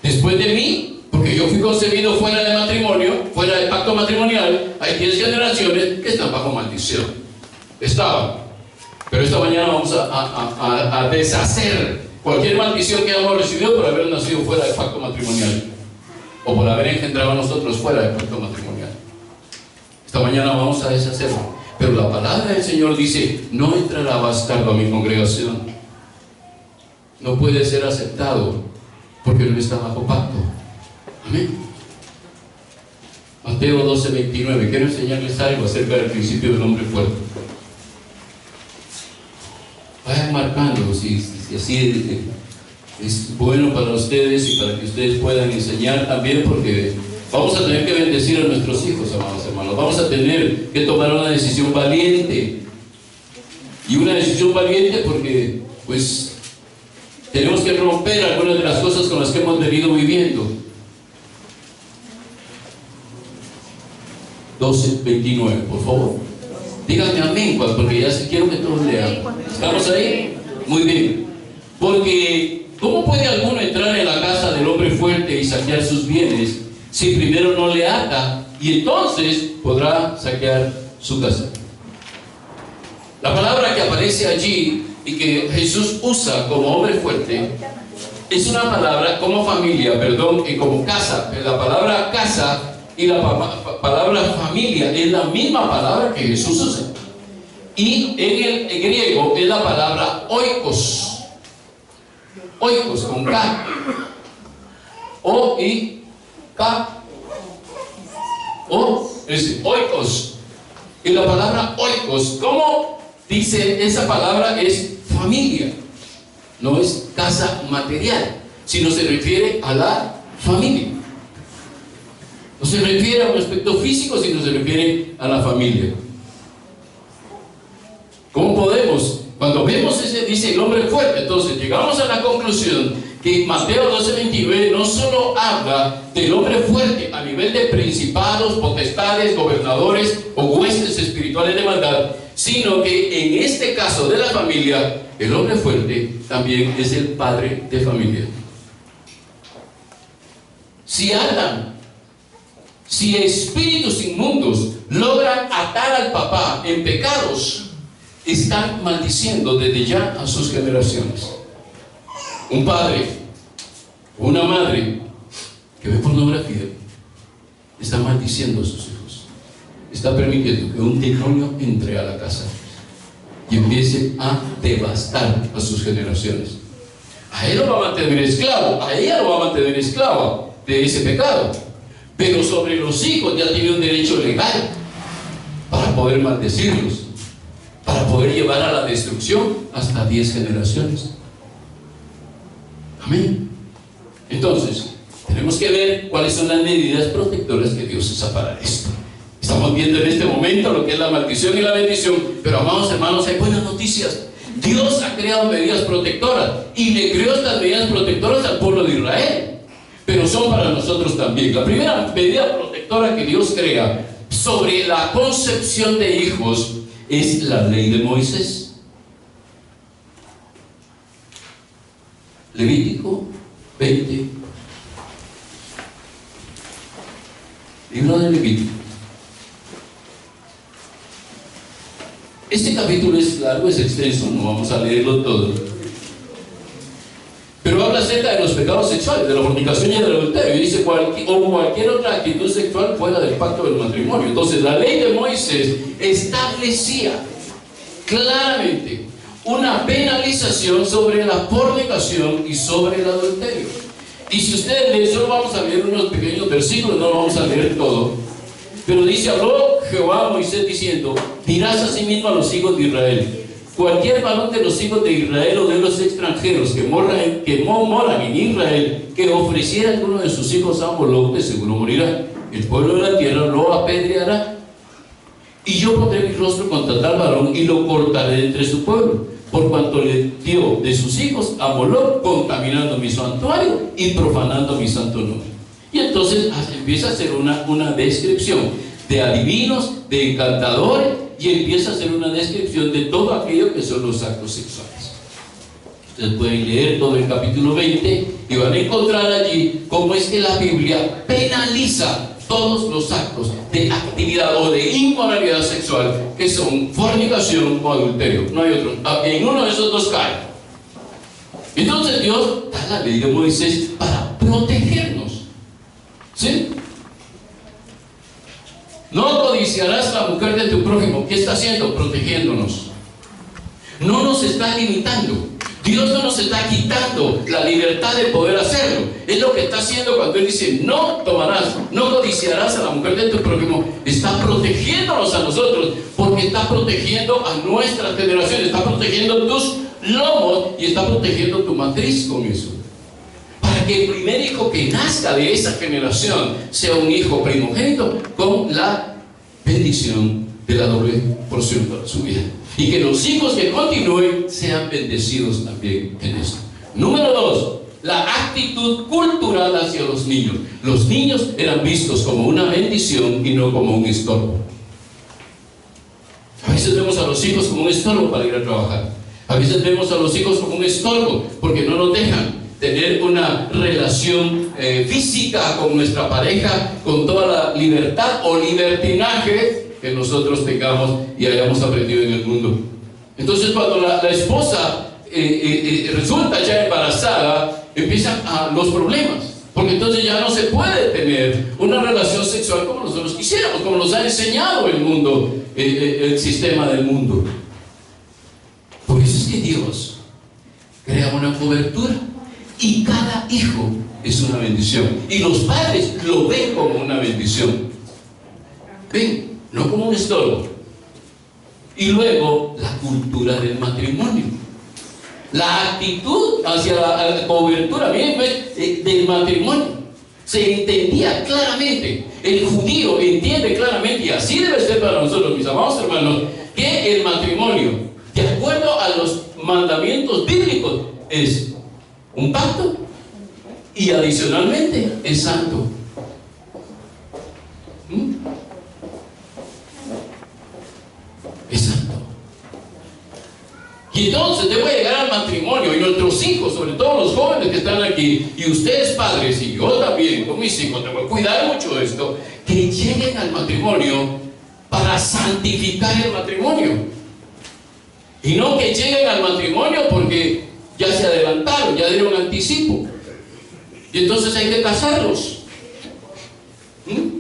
después de mí, porque yo fui concebido fuera de matrimonio, fuera de pacto matrimonial. Hay 10 generaciones que están bajo maldición. Estaban. Pero esta mañana vamos a deshacer cualquier maldición que hayamos recibido por haber nacido fuera de pacto matrimonial, o por haber engendrado a nosotros fuera de pacto matrimonial. Esta mañana vamos a deshacerlo. Pero la palabra del Señor dice: no entrará bastardo a mi congregación. No puede ser aceptado porque no está bajo pacto. Amén. Mateo 12:29. Quiero enseñarles algo acerca del principio del hombre fuerte. Vayan marcando si así es bueno para ustedes y para que ustedes puedan enseñar también, porque vamos a tener que bendecir a nuestros hijos, amados hermanos. Vamos a tener que tomar una decisión valiente. Y una decisión valiente porque, pues, tenemos que romper algunas de las cosas con las que hemos venido viviendo. 12:29, por favor. Díganme amén, porque ya quiero que todos lean. ¿Estamos ahí? Muy bien. Porque, ¿cómo puede alguno entrar en la casa del hombre fuerte y saquear sus bienes si primero no le ata, y entonces podrá saquear su casa? La palabra que aparece allí y que Jesús usa como hombre fuerte es una palabra como familia, perdón, y como casa. La palabra casa y la palabra familia es la misma palabra que Jesús usa. Y en el griego es la palabra oikos. Oikos con K. O-I-K. Es oikos. Y la palabra oikos, ¿cómo dice esa palabra? Es familia. No es casa material, sino se refiere a la familia. No se refiere a un aspecto físico, sino se refiere a la familia. ¿Cómo podemos? Cuando vemos ese, dice el hombre fuerte, entonces llegamos a la conclusión que Mateo 12:29 no solo habla del hombre fuerte a nivel de principados, potestades, gobernadores o huestes espirituales de maldad, sino que en este caso de la familia, el hombre fuerte también es el padre de familia. Si Adán, si espíritus inmundos logran atar al papá en pecados, están maldiciendo desde ya a sus generaciones. Un padre, una madre que ve pornografía está maldiciendo a sus hijos, está permitiendo que un demonio entre a la casa y empiece a devastar a sus generaciones. A él lo va a mantener esclavo, a ella lo va a mantener esclava de ese pecado, pero sobre los hijos ya tiene un derecho legal para poder maldecirlos, para poder llevar a la destrucción hasta 10 generaciones. Amén. Entonces, tenemos que ver cuáles son las medidas protectoras que Dios usa para esto. Estamos viendo en este momento lo que es la maldición y la bendición, pero amados hermanos, hay buenas noticias. Dios ha creado medidas protectoras y le creó estas medidas protectoras al pueblo de Israel, pero son para nosotros también. La primera medida protectora que Dios crea sobre la concepción de hijos es la ley de Moisés. Levítico 20. Libro de Levítico. Este capítulo es largo, es extenso, no vamos a leerlo todo, pero habla acerca de los pecados sexuales, de la fornicación y del adulterio, y dice cualquier otra actitud sexual fuera del pacto del matrimonio. Entonces la ley de Moisés establecía claramente una penalización sobre la fornicación y sobre el adulterio. Y si ustedes leen, solo vamos a leer unos pequeños versículos, no vamos a leer todo, pero dice: habló Jehová a Moisés diciendo, dirás asimismo a los hijos de Israel, cualquier varón de los hijos de Israel o de los extranjeros que moran en Israel, que ofreciera a alguno de sus hijos a Moloch, de seguro morirá. El pueblo de la tierra lo apedreará, y yo pondré mi rostro contra tal varón y lo cortaré de entre su pueblo, por cuanto le dio de sus hijos a Moloch, contaminando mi santuario y profanando mi santo nombre. Y entonces empieza a hacer una descripción de adivinos, de encantadores, y empieza a hacer una descripción de todo aquello que son los actos sexuales. Ustedes pueden leer todo el capítulo 20 y van a encontrar allí cómo es que la Biblia penaliza todos los actos de actividad o de inmoralidad sexual, que son fornicación o adulterio. No hay otro. En uno de esos dos cae. Entonces Dios da la ley de Moisés para protegernos. ¿Sí? No codiciarás la mujer de tu prójimo. ¿Qué está haciendo? Protegiéndonos. No nos está limitando. Dios no nos está quitando la libertad de poder hacerlo. Es lo que está haciendo cuando Él dice: no tomarás, no codiciarás a la mujer de tu prójimo. Está protegiéndonos a nosotros, porque está protegiendo a nuestras generaciones, está protegiendo tus lomos y está protegiendo tu matriz con eso. Para que el primer hijo que nazca de esa generación sea un hijo primogénito con la bendición de la doble porción para su vida. Y que los hijos que continúen sean bendecidos también en esto. Número 2, la actitud cultural hacia los niños. Los niños eran vistos como una bendición y no como un estorbo. A veces vemos a los hijos como un estorbo para ir a trabajar. A veces vemos a los hijos como un estorbo porque no nos dejan tener una relación física con nuestra pareja, con toda la libertad o libertinaje que nosotros tengamos y hayamos aprendido en el mundo. Entonces, cuando la esposa resulta ya embarazada, empiezan los problemas, porque entonces ya no se puede tener una relación sexual como nosotros quisiéramos, como nos ha enseñado el mundo, el sistema del mundo. Por eso es que Dios crea una cobertura y cada hijo es una bendición, y los padres lo ven como una bendición. Ven, no como un estorbo. Y luego la cultura del matrimonio, la actitud hacia la cobertura bien del matrimonio. Se entendía claramente, el judío entiende claramente, y así debe ser para nosotros, mis amados hermanos, que el matrimonio acuerdo a los mandamientos bíblicos, es un pacto y adicionalmente es santo. Es santo. Y entonces debo llegar al matrimonio, y nuestros hijos, sobre todo los jóvenes que están aquí, y ustedes padres, y yo también con mis hijos, tengo que cuidar mucho de esto, que lleguen al matrimonio para santificar el matrimonio. Y no que lleguen al matrimonio porque ya se adelantaron, ya dieron anticipo. Y entonces hay que casarlos.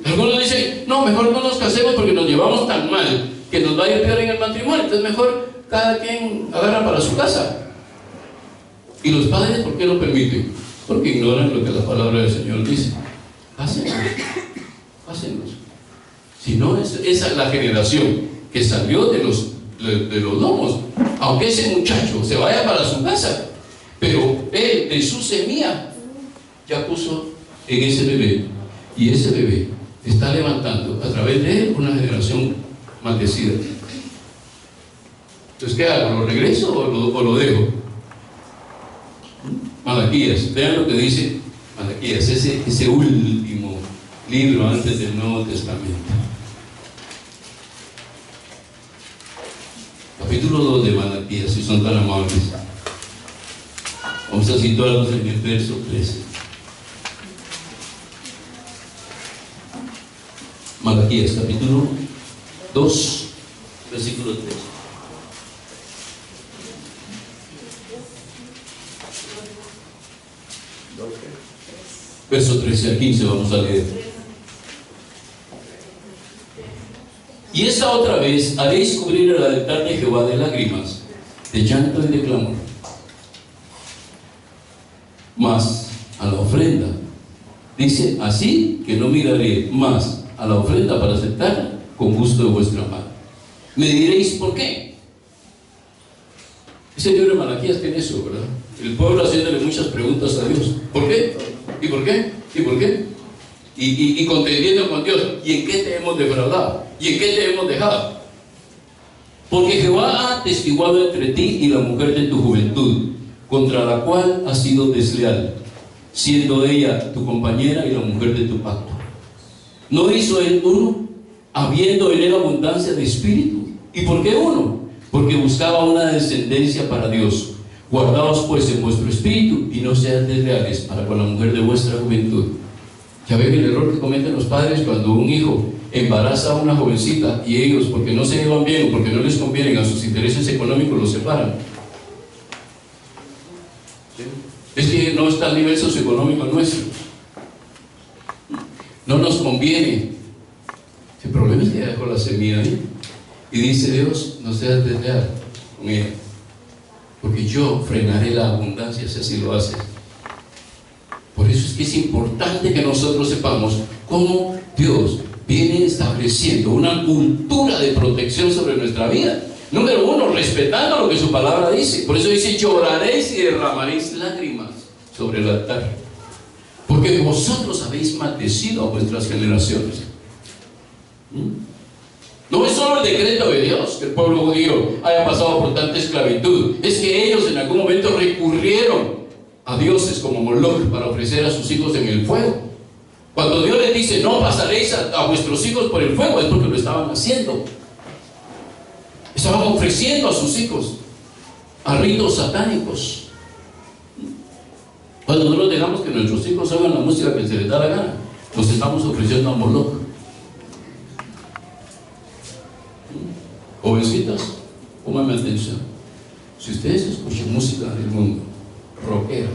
Algunos dicen, no, mejor no nos casemos porque nos llevamos tan mal que nos va a ir peor en el matrimonio. Entonces mejor cada quien agarra para su casa. Y los padres, ¿por qué lo permiten? Porque ignoran lo que la palabra del Señor dice. Hácenlos. Hácenlos. Si no, esa es la generación que salió de los lomos. Aunque ese muchacho se vaya para su casa, pero él de su semilla ya puso en ese bebé, y ese bebé está levantando a través de él una generación maldecida. Entonces, ¿qué hago? ¿Lo regreso o lo dejo? Malaquías, vean lo que dice Malaquías, ese último libro antes del Nuevo Testamento. Capítulo 2 de Malaquías, si son tan amables. Vamos a situarnos en el verso 13. Malaquías, capítulo 2, versículo 13. Verso 13 al 15 vamos a leer. Y esta otra vez haréis cubrir el altar de Jehová de lágrimas, de llanto y de clamor. Mas a la ofrenda, dice, así que no miraré más a la ofrenda para aceptarla con gusto de vuestra mano. Me diréis, ¿por qué? Ese libro de Malaquías tiene eso, ¿verdad? El pueblo haciéndole muchas preguntas a Dios. ¿Por qué? ¿Y por qué? ¿Y por qué? Y contendiendo con Dios. ¿Y en qué te hemos defraudado? ¿Y en qué te hemos dejado? Porque Jehová ha atestiguado entre ti y la mujer de tu juventud, contra la cual has sido desleal, siendo ella tu compañera y la mujer de tu pacto. ¿No hizo él uno, habiendo en él abundancia de espíritu? ¿Y por qué uno? Porque buscaba una descendencia para Dios. Guardaos pues en vuestro espíritu y no sean desleales para con la mujer de vuestra juventud. Ya ven el error que cometen los padres cuando un hijo embaraza a una jovencita y ellos, porque no se llevan bien o porque no les convienen a sus intereses económicos, los separan. Es que no está al nivel socioeconómico nuestro. No nos conviene. El problema es que ya dejó la semilla ahí. Y dice Dios, no seas desleal con ella, porque yo frenaré la abundancia si así lo haces. Por eso es que es importante que nosotros sepamos cómo Dios viene estableciendo una cultura de protección sobre nuestra vida. Número uno, respetando lo que su palabra dice. Por eso dice, lloraréis y derramaréis lágrimas sobre el altar, porque vosotros habéis maldecido a vuestras generaciones. No es solo el decreto de Dios que el pueblo judío haya pasado por tanta esclavitud, es que ellos en algún momento recurrieron a dioses como Moloch para ofrecer a sus hijos en el fuego. Cuando Dios les dice, no pasaréis a vuestros hijos por el fuego, es porque lo estaban haciendo. Estaban ofreciendo a sus hijos a ritos satánicos. Cuando no nos dejamos que nuestros hijos hagan la música que se les da la gana, nos estamos ofreciendo a Moloch. Jovencitas, pónganme atención. Si ustedes escuchan música del mundo, rockera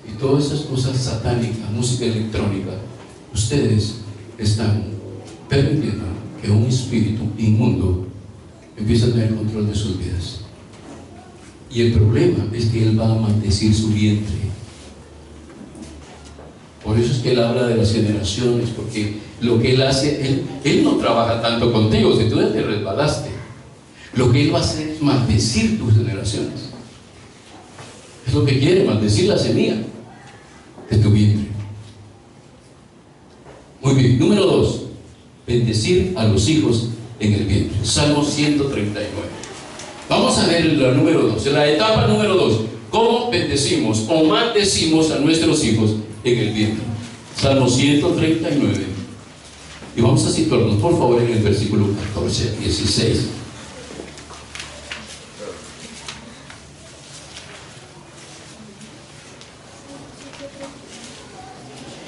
y todas esas cosas satánicas, música electrónica, ustedes están permitiendo que un espíritu inmundo empiece a tener control de sus vidas. Y el problema es que él va a maldecir su vientre. Por eso es que él habla de las generaciones, porque lo que él hace, él no trabaja tanto contigo, si tú ya te resbalaste. Lo que él va a hacer es maldecir tus generaciones. Es lo que quiere, maldecir la semilla de tu vientre. Muy bien, número 2, bendecir a los hijos en el vientre. Salmo 139. Vamos a ver la número 2, la etapa número 2. ¿Cómo bendecimos o maldecimos a nuestros hijos en el vientre? Salmo 139. Y vamos a situarnos, por favor, en el versículo 14 al 16.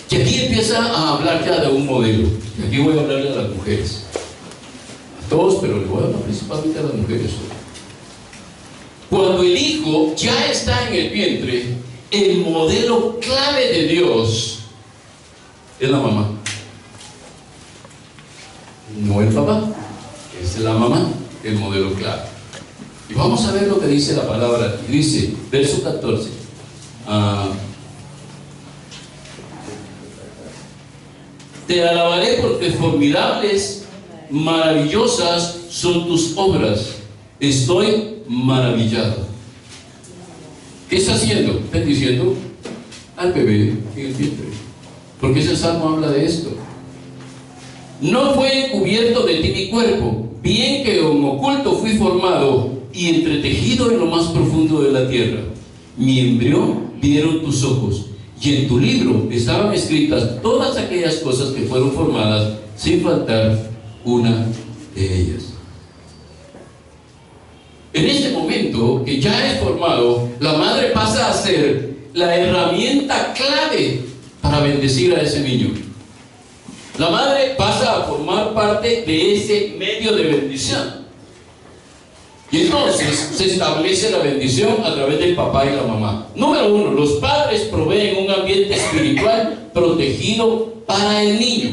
Y aquí empieza a hablar ya de un modelo. Y aquí voy a hablarle a las mujeres. A todos, pero le voy a hablar principalmente a las mujeres. Cuando el hijo ya está en el vientre, el modelo clave de Dios es la mamá. No el papá, es la mamá, el modelo clave. Y vamos a ver lo que dice la palabra. Dice, verso 14. Te alabaré porque formidables, maravillosas son tus obras. Estoy maravillado. ¿Qué está haciendo? Está diciendo al bebé en el vientre. Porque ese salmo habla de esto. No fue encubierto de ti mi cuerpo, bien que en oculto fui formado y entretejido en lo más profundo de la tierra. Mi embrión vieron tus ojos, y en tu libro estaban escritas todas aquellas cosas que fueron formadas, sin faltar una de ellas. En este momento que ya es formado, la madre pasa a ser la herramienta clave para bendecir a ese niño. La madre pasa a formar parte de ese medio de bendición. Y entonces se establece la bendición a través del papá y la mamá. Número 1, los padres proveen un ambiente espiritual protegido para el niño,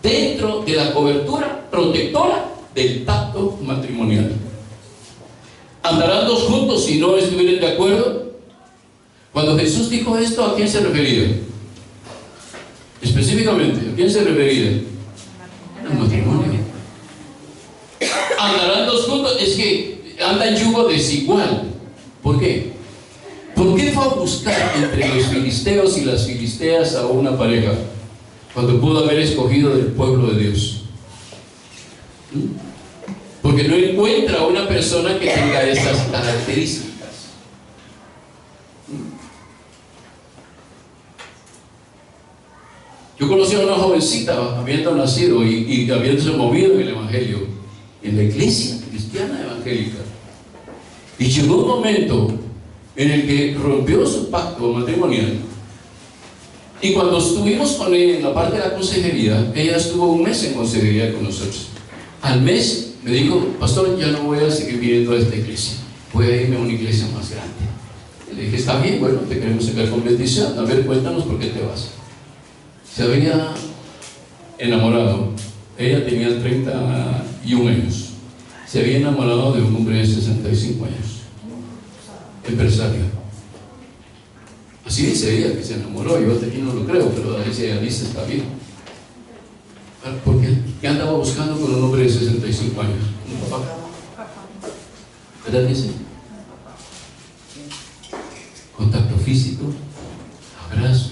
dentro de la cobertura protectora del pacto matrimonial. ¿Andarán dos juntos si no estuvieran de acuerdo? Cuando Jesús dijo esto, ¿a quién se refería? Específicamente, ¿a quién se refería? Al matrimonio. Andarán dos juntos, es que anda en yugo desigual. ¿Por qué? ¿Por qué fue a buscar entre los filisteos y las filisteas a una pareja cuando pudo haber escogido del pueblo de Dios? Porque no encuentra a una persona que tenga esas características. Yo conocí a una jovencita habiendo nacido y habiéndose movido en el Evangelio, en la iglesia cristiana evangélica. Y llegó un momento en el que rompió su pacto matrimonial. Y cuando estuvimos con ella en la parte de la consejería, ella estuvo un mes en consejería con nosotros. Al mes me dijo, pastor, ya no voy a seguir viniendo a esta iglesia, voy a irme a una iglesia más grande. Y le dije, está bien, bueno, te queremos sacar con bendición. A ver, cuéntanos por qué te vas. Se había enamorado, ella tenía 31 años, se había enamorado de un hombre de 65 años, empresario. Así dice ella que se enamoró, yo hasta aquí no lo creo, pero ella dice está bien. ¿Por qué? ¿Qué andaba buscando con un hombre de 65 años? Un papá. ¿Verdad que sí? Contacto físico, abrazos,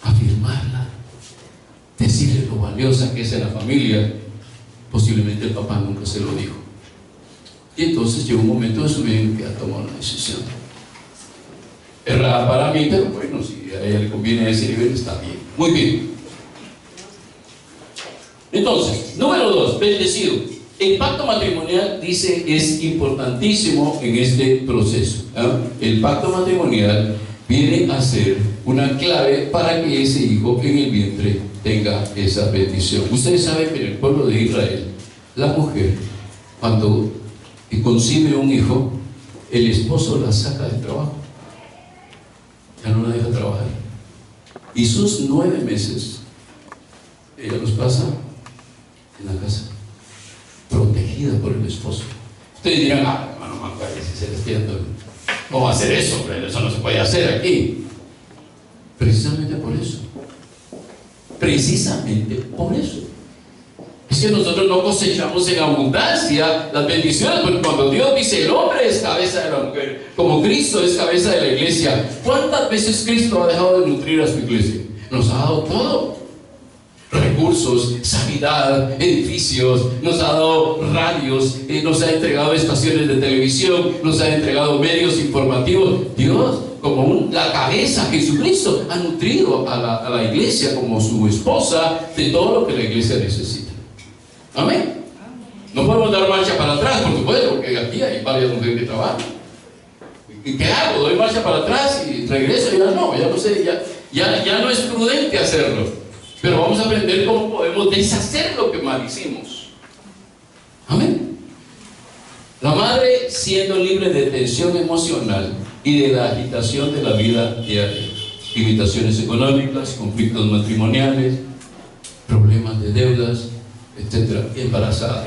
afirmarla, decirle lo valiosa que es en la familia. Posiblemente el papá nunca se lo dijo. Y entonces llegó un momento de su vida en que ella tomó una decisión. Es rara para mí, pero bueno, si a ella le conviene ese nivel, está bien. Muy bien. Entonces, número 2, bendecido. El pacto matrimonial, dice, es importantísimo en este proceso. El pacto matrimonial viene a ser una clave para que ese hijo en el vientre tenga esa bendición. Ustedes saben que en el pueblo de Israel, la mujer, cuando concibe un hijo, el esposo la saca del trabajo, ya no la deja trabajar, y sus 9 meses ella los pasa en la casa, protegida por el esposo. Ustedes dirán, hermano Manca, si se les tiende, ¿cómo va a hacer eso? Eso no se puede hacer aquí. Precisamente por eso. Precisamente por eso. Es que nosotros no cosechamos en abundancia las bendiciones, porque cuando Dios dice el hombre es cabeza de la mujer, como Cristo es cabeza de la iglesia, ¿cuántas veces Cristo ha dejado de nutrir a su iglesia? Nos ha dado todo. recursos, sanidad, edificios, nos ha dado radios, nos ha entregado estaciones de televisión, nos ha entregado medios informativos. Dios, como la cabeza, Jesucristo, ha nutrido a la iglesia como su esposa de todo lo que la iglesia necesita. Amén. No podemos dar marcha para atrás, por supuesto, porque aquí hay varias mujeres que trabajan. ¿Y qué hago? ¿Doy marcha para atrás y regreso? Ya no sé, ya no es prudente hacerlo. Pero vamos a aprender cómo podemos deshacer lo que mal hicimos. Amén. La madre siendo libre de tensión emocional y de la agitación de la vida diaria, limitaciones económicas, conflictos matrimoniales, problemas de deudas, etcétera, embarazada.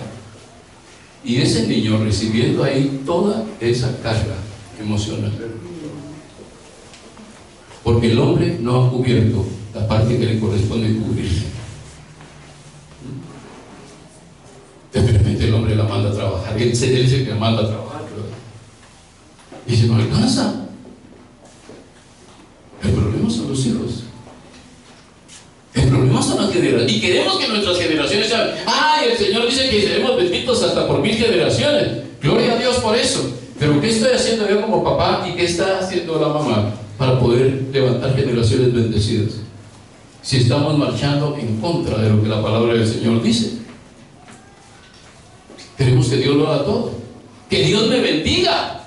Y ese niño recibiendo ahí toda esa carga emocional. Porque el hombre no ha cubierto la parte que le corresponde cubrir. De repente el hombre la manda a trabajar, él es el que la manda a trabajar, ¿verdad? Y se no alcanza. El problema son los hijos. El problema son las generaciones. Y queremos que nuestras generaciones sean, ¡ay! El Señor dice que seremos benditos hasta por 1000 generaciones. Gloria a Dios por eso. Pero ¿qué estoy haciendo yo como papá y qué está haciendo la mamá para poder levantar generaciones bendecidas? Si estamos marchando en contra de lo que la palabra del Señor dice. Queremos que Dios lo haga todo. Que Dios me bendiga,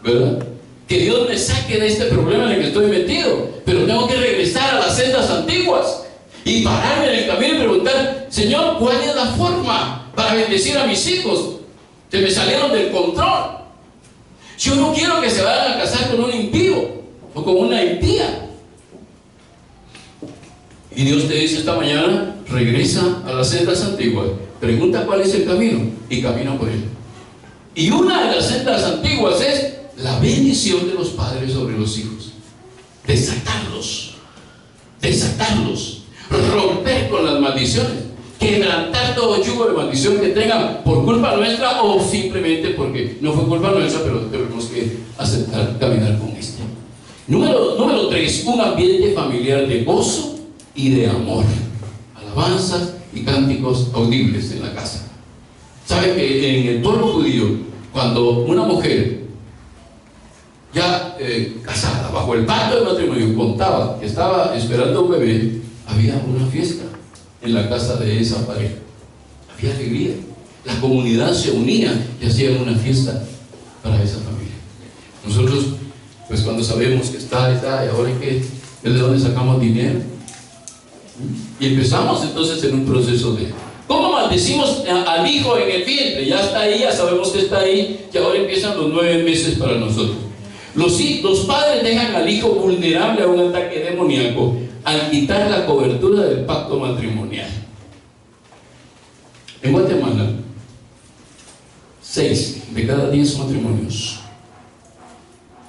¿verdad? Que Dios me saque de este problema en el que estoy metido. Pero tengo que regresar a las sendas antiguas y pararme en el camino y preguntar, Señor, ¿cuál es la forma para bendecir a mis hijos? Se me salieron del control. Yo no quiero que se vayan a casar con un impío o con una impía. Y Dios te dice esta mañana, regresa a las sendas antiguas, pregunta cuál es el camino y camina por él. Y una de las sendas antiguas es la bendición de los padres sobre los hijos. Desatarlos, romper con las maldiciones, quebrantar todo yugo de maldición que tengan por culpa nuestra o simplemente porque no fue culpa nuestra, pero tenemos que aceptar caminar con este. Número 3, un ambiente familiar de gozo y de amor, alabanzas y cánticos audibles en la casa. ¿Sabe que en el pueblo judío, cuando una mujer ya casada, bajo el pacto de matrimonio, contaba que estaba esperando un bebé, había una fiesta en la casa de esa pareja? Había alegría, la comunidad se unía y hacían una fiesta para esa familia. Nosotros, pues cuando sabemos que está, y ahora hay que ver de dónde sacamos dinero. Y empezamos entonces en un proceso de ¿cómo maldecimos al hijo en el vientre? Ya está ahí, ya sabemos que está ahí, y ahora empiezan los 9 meses para nosotros. Los padres dejan al hijo vulnerable a un ataque demoníaco al quitar la cobertura del pacto matrimonial. En Guatemala, 6 de cada 10 matrimonios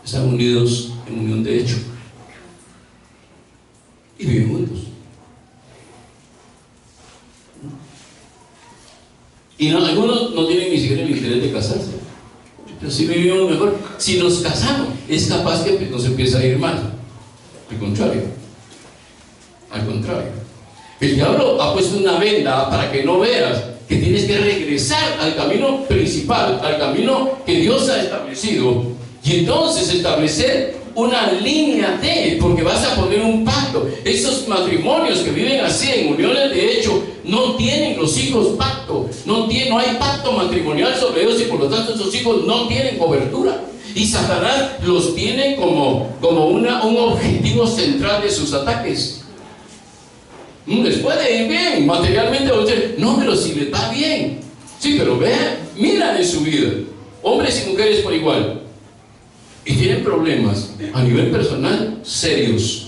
están unidos en unión de hecho y viven juntos. Y no, algunos no tienen ni siquiera el interés de casarse, pero si vivimos mejor. Si nos casamos, es capaz que nos empieza a ir mal. Al contrario, el diablo ha puesto una venda para que no veas que tienes que regresar al camino principal, al camino que Dios ha establecido, y entonces establecer una línea porque vas a poner un pacto. Esos matrimonios que viven así en uniones de hecho no tienen los hijos pacto, no hay pacto matrimonial sobre ellos, y por lo tanto esos hijos no tienen cobertura, y Satanás los tiene como un objetivo central de sus ataques. Les puede ir bien materialmente, no, pero si les va bien, sí, pero mira en su vida, hombres y mujeres por igual, y tienen problemas a nivel personal serios.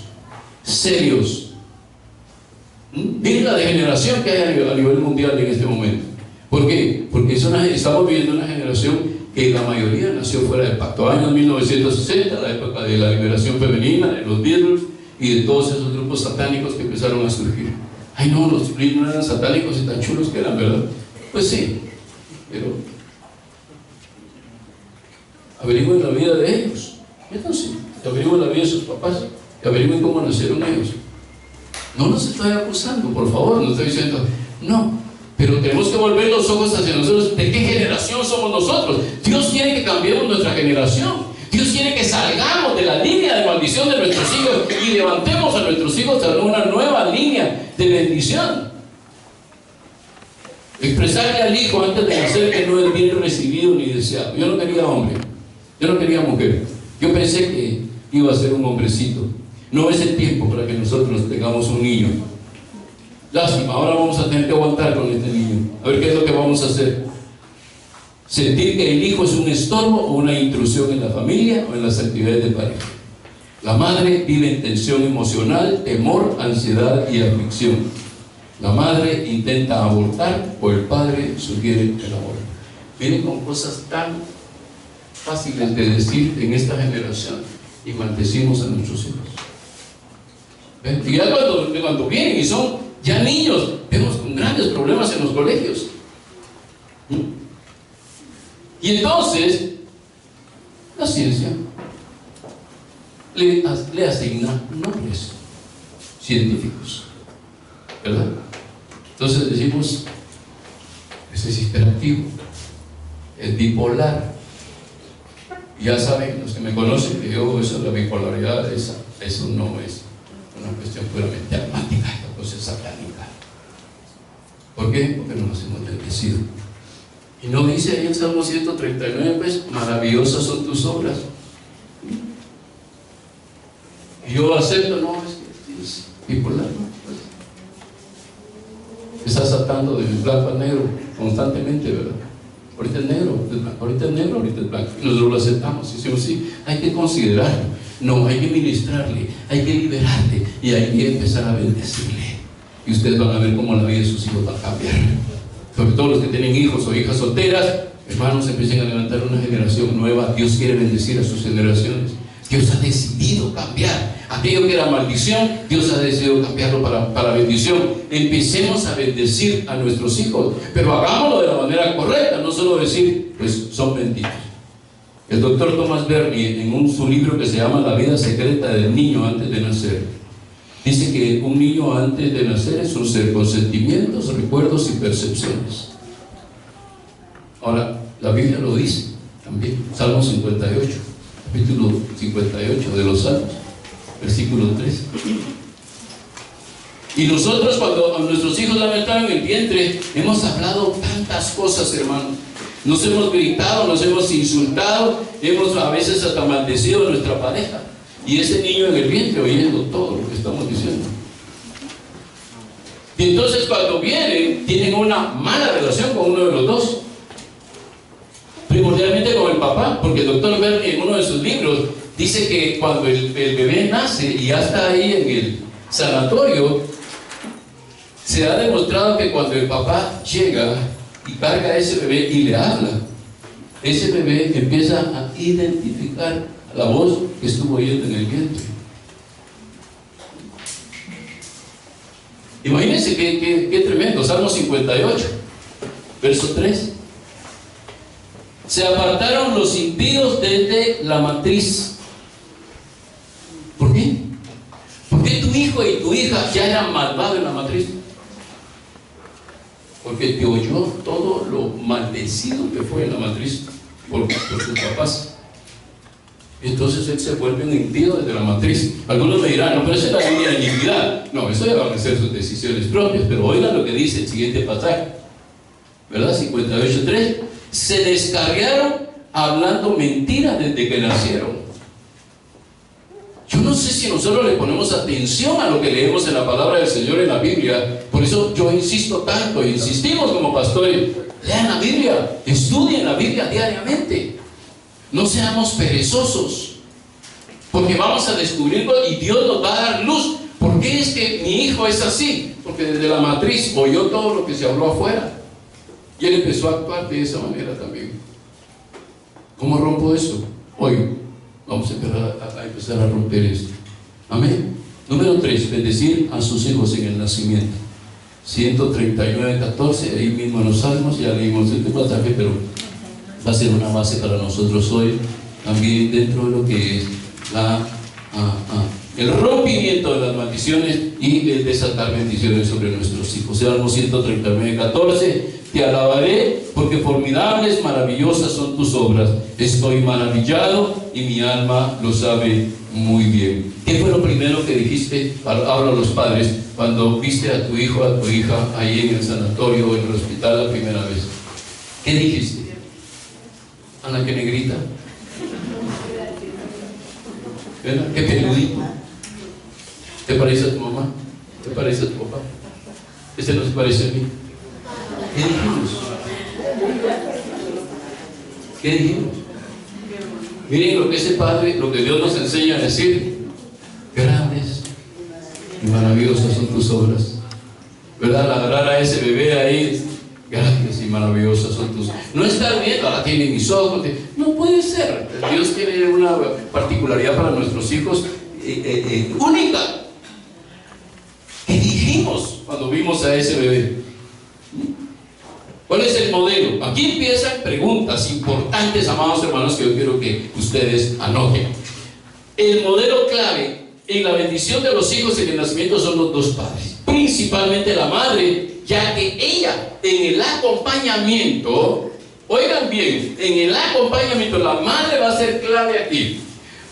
Miren la degeneración que hay a nivel mundial en este momento. ¿Por qué? Porque estamos viviendo una generación que la mayoría nació fuera del pacto. Años 1960, la época de la liberación femenina, de los Beatles y de todos esos grupos satánicos que empezaron a surgir. Ay no, los Beatles no eran satánicos y tan chulos que eran, ¿verdad? Pues sí, pero averigüen la vida de ellos. Entonces, averigüen la vida de sus papás, averigüen cómo nacieron ellos. No los estoy acusando, por favor, no estoy diciendo, no. Pero tenemos que volver los ojos hacia nosotros. ¿De qué generación somos nosotros? Dios quiere que cambiemos nuestra generación. Dios quiere que salgamos de la línea de maldición de nuestros hijos y levantemos a nuestros hijos a una nueva línea de bendición. Expresarle al hijo antes de nacer que no es bien recibido ni deseado. Yo no quería hombre, yo no quería mujer. Yo pensé que iba a ser un hombrecito. No es el tiempo para que nosotros tengamos un niño. Lástima, ahora vamos a tener que aguantar con este niño. A ver qué es lo que vamos a hacer. Sentir que el hijo es un estorbo o una intrusión en la familia o en las actividades de pareja. La madre vive en tensión emocional, temor, ansiedad y aflicción. La madre intenta abortar o el padre sugiere el aborto. Vienen con cosas tan fáciles de decir en esta generación y maldecimos a nuestros hijos. ¿Ven? Y ya cuando vienen y son ya niños, vemos con grandes problemas en los colegios. Y entonces, la ciencia le asigna nombres científicos, ¿verdad? Entonces decimos, ese es hiperactivo, es bipolar. Ya saben, los que me conocen, que yo, eso, la bipolaridad, eso no es una cuestión puramente almática, esta cosa es satánica. ¿Por qué? Porque no nos hemos bendecido. Y no dice ahí en Salmo 139, pues, maravillosas son tus obras. Y yo acepto, no, es bipolar, ¿no? Estás saltando del blanco al negro constantemente, ¿verdad? Ahorita es negro, ahorita es negro, ahorita es blanco. Y nosotros lo aceptamos. Y decimos, sí, hay que considerarlo. No, hay que ministrarle, hay que liberarle y hay que empezar a bendecirle. Y ustedes van a ver cómo la vida de sus hijos va a cambiar. Sobre todo los que tienen hijos o hijas solteras, hermanos, empiecen a levantar una generación nueva. Dios quiere bendecir a sus generaciones. Dios ha decidido cambiar aquello que era maldición. Dios ha decidido cambiarlo para bendición. Empecemos a bendecir a nuestros hijos, pero hagámoslo de la manera correcta, no solo decir, pues son benditos. El doctor Thomas Bernie, en su libro que se llama La vida secreta del niño antes de nacer, dice que un niño antes de nacer es un ser con sentimientos, recuerdos y percepciones. Ahora, la Biblia lo dice también, Salmo 58, capítulo 58 de los Salmos, versículo 3. Y nosotros, cuando nuestros hijos han estado en el vientre, hemos hablado tantas cosas, hermanos. Nos hemos gritado, nos hemos insultado, hemos a veces hasta maldecido a nuestra pareja. Y ese niño en el vientre oyendo todo lo que estamos diciendo. Y entonces cuando vienen, tienen una mala relación con uno de los dos. Primordialmente con el papá, porque el doctor Bernie en uno de sus libros dice que cuando el bebé nace y ya está ahí en el sanatorio, se ha demostrado que cuando el papá llega y carga a ese bebé y le habla, ese bebé empieza a identificar la voz que estuvo oyendo en el vientre. Imagínense qué tremendo. Salmo 58, verso 3. Se apartaron los impíos desde la matriz. ¿Por qué? ¿Por qué tu hijo y tu hija ya eran malvados en la matriz? Porque te oyó todo lo maldecido que fue en la matriz por tus papás. Entonces él se vuelve un impío desde la matriz. Algunos me dirán, no, pero esa es la línea de iniquidad. No, eso ya van a ser sus decisiones propias. Pero oigan lo que dice el siguiente pasaje, ¿verdad? 58:3. Se descarriaron hablando mentiras desde que nacieron. Yo no sé si nosotros le ponemos atención a lo que leemos en la palabra del Señor en la Biblia. Por eso yo insisto tanto, insistimos como pastores, lean la Biblia, estudien la Biblia diariamente. No seamos perezosos, porque vamos a descubrirlo y Dios nos va a dar luz. ¿Por qué es que mi hijo es así? Porque desde la matriz oyó todo lo que se habló afuera y él empezó a actuar de esa manera también. ¿Cómo rompo eso? Hoy vamos a empezar a romper esto. Amén. Número 3, bendecir a sus hijos en el nacimiento. 139:14, ahí mismo en los Salmos, ya leímos este pasaje, pero va a ser una base para nosotros hoy, también dentro de lo que es la el rompimiento de las maldiciones y el desatar bendiciones sobre nuestros hijos. Salmo 139:14. Te alabaré porque formidables, maravillosas son tus obras. Estoy maravillado y mi alma lo sabe muy bien. ¿Qué fue lo primero que dijiste? Hablo a los padres, cuando viste a tu hijo, a tu hija ahí en el sanatorio o en el hospital la primera vez. ¿Qué dijiste? Ana, qué negrita. ¿Verdad? Qué peludito. ¿Te parece a tu mamá? ¿Te parece a tu papá? Ese no se parece a mí. ¿Qué dijimos? ¿Qué dijimos? Miren lo que ese Padre, lo que Dios nos enseña a decir: grandes y maravillosas son tus obras. ¿Verdad? Ladrar a ese bebé ahí: grandes y maravillosas son tus. No estar viendo, ahora tiene mis ojos. No puede ser. Dios tiene una particularidad para nuestros hijos única. ¿Qué dijimos cuando vimos a ese bebé? ¿Cuál es el modelo? Aquí empiezan preguntas importantes, amados hermanos, que yo quiero que ustedes anoten. El modelo clave en la bendición de los hijos en el nacimiento son los dos padres, principalmente la madre, ya que ella en el acompañamiento, oigan bien, en el acompañamiento la madre va a ser clave aquí,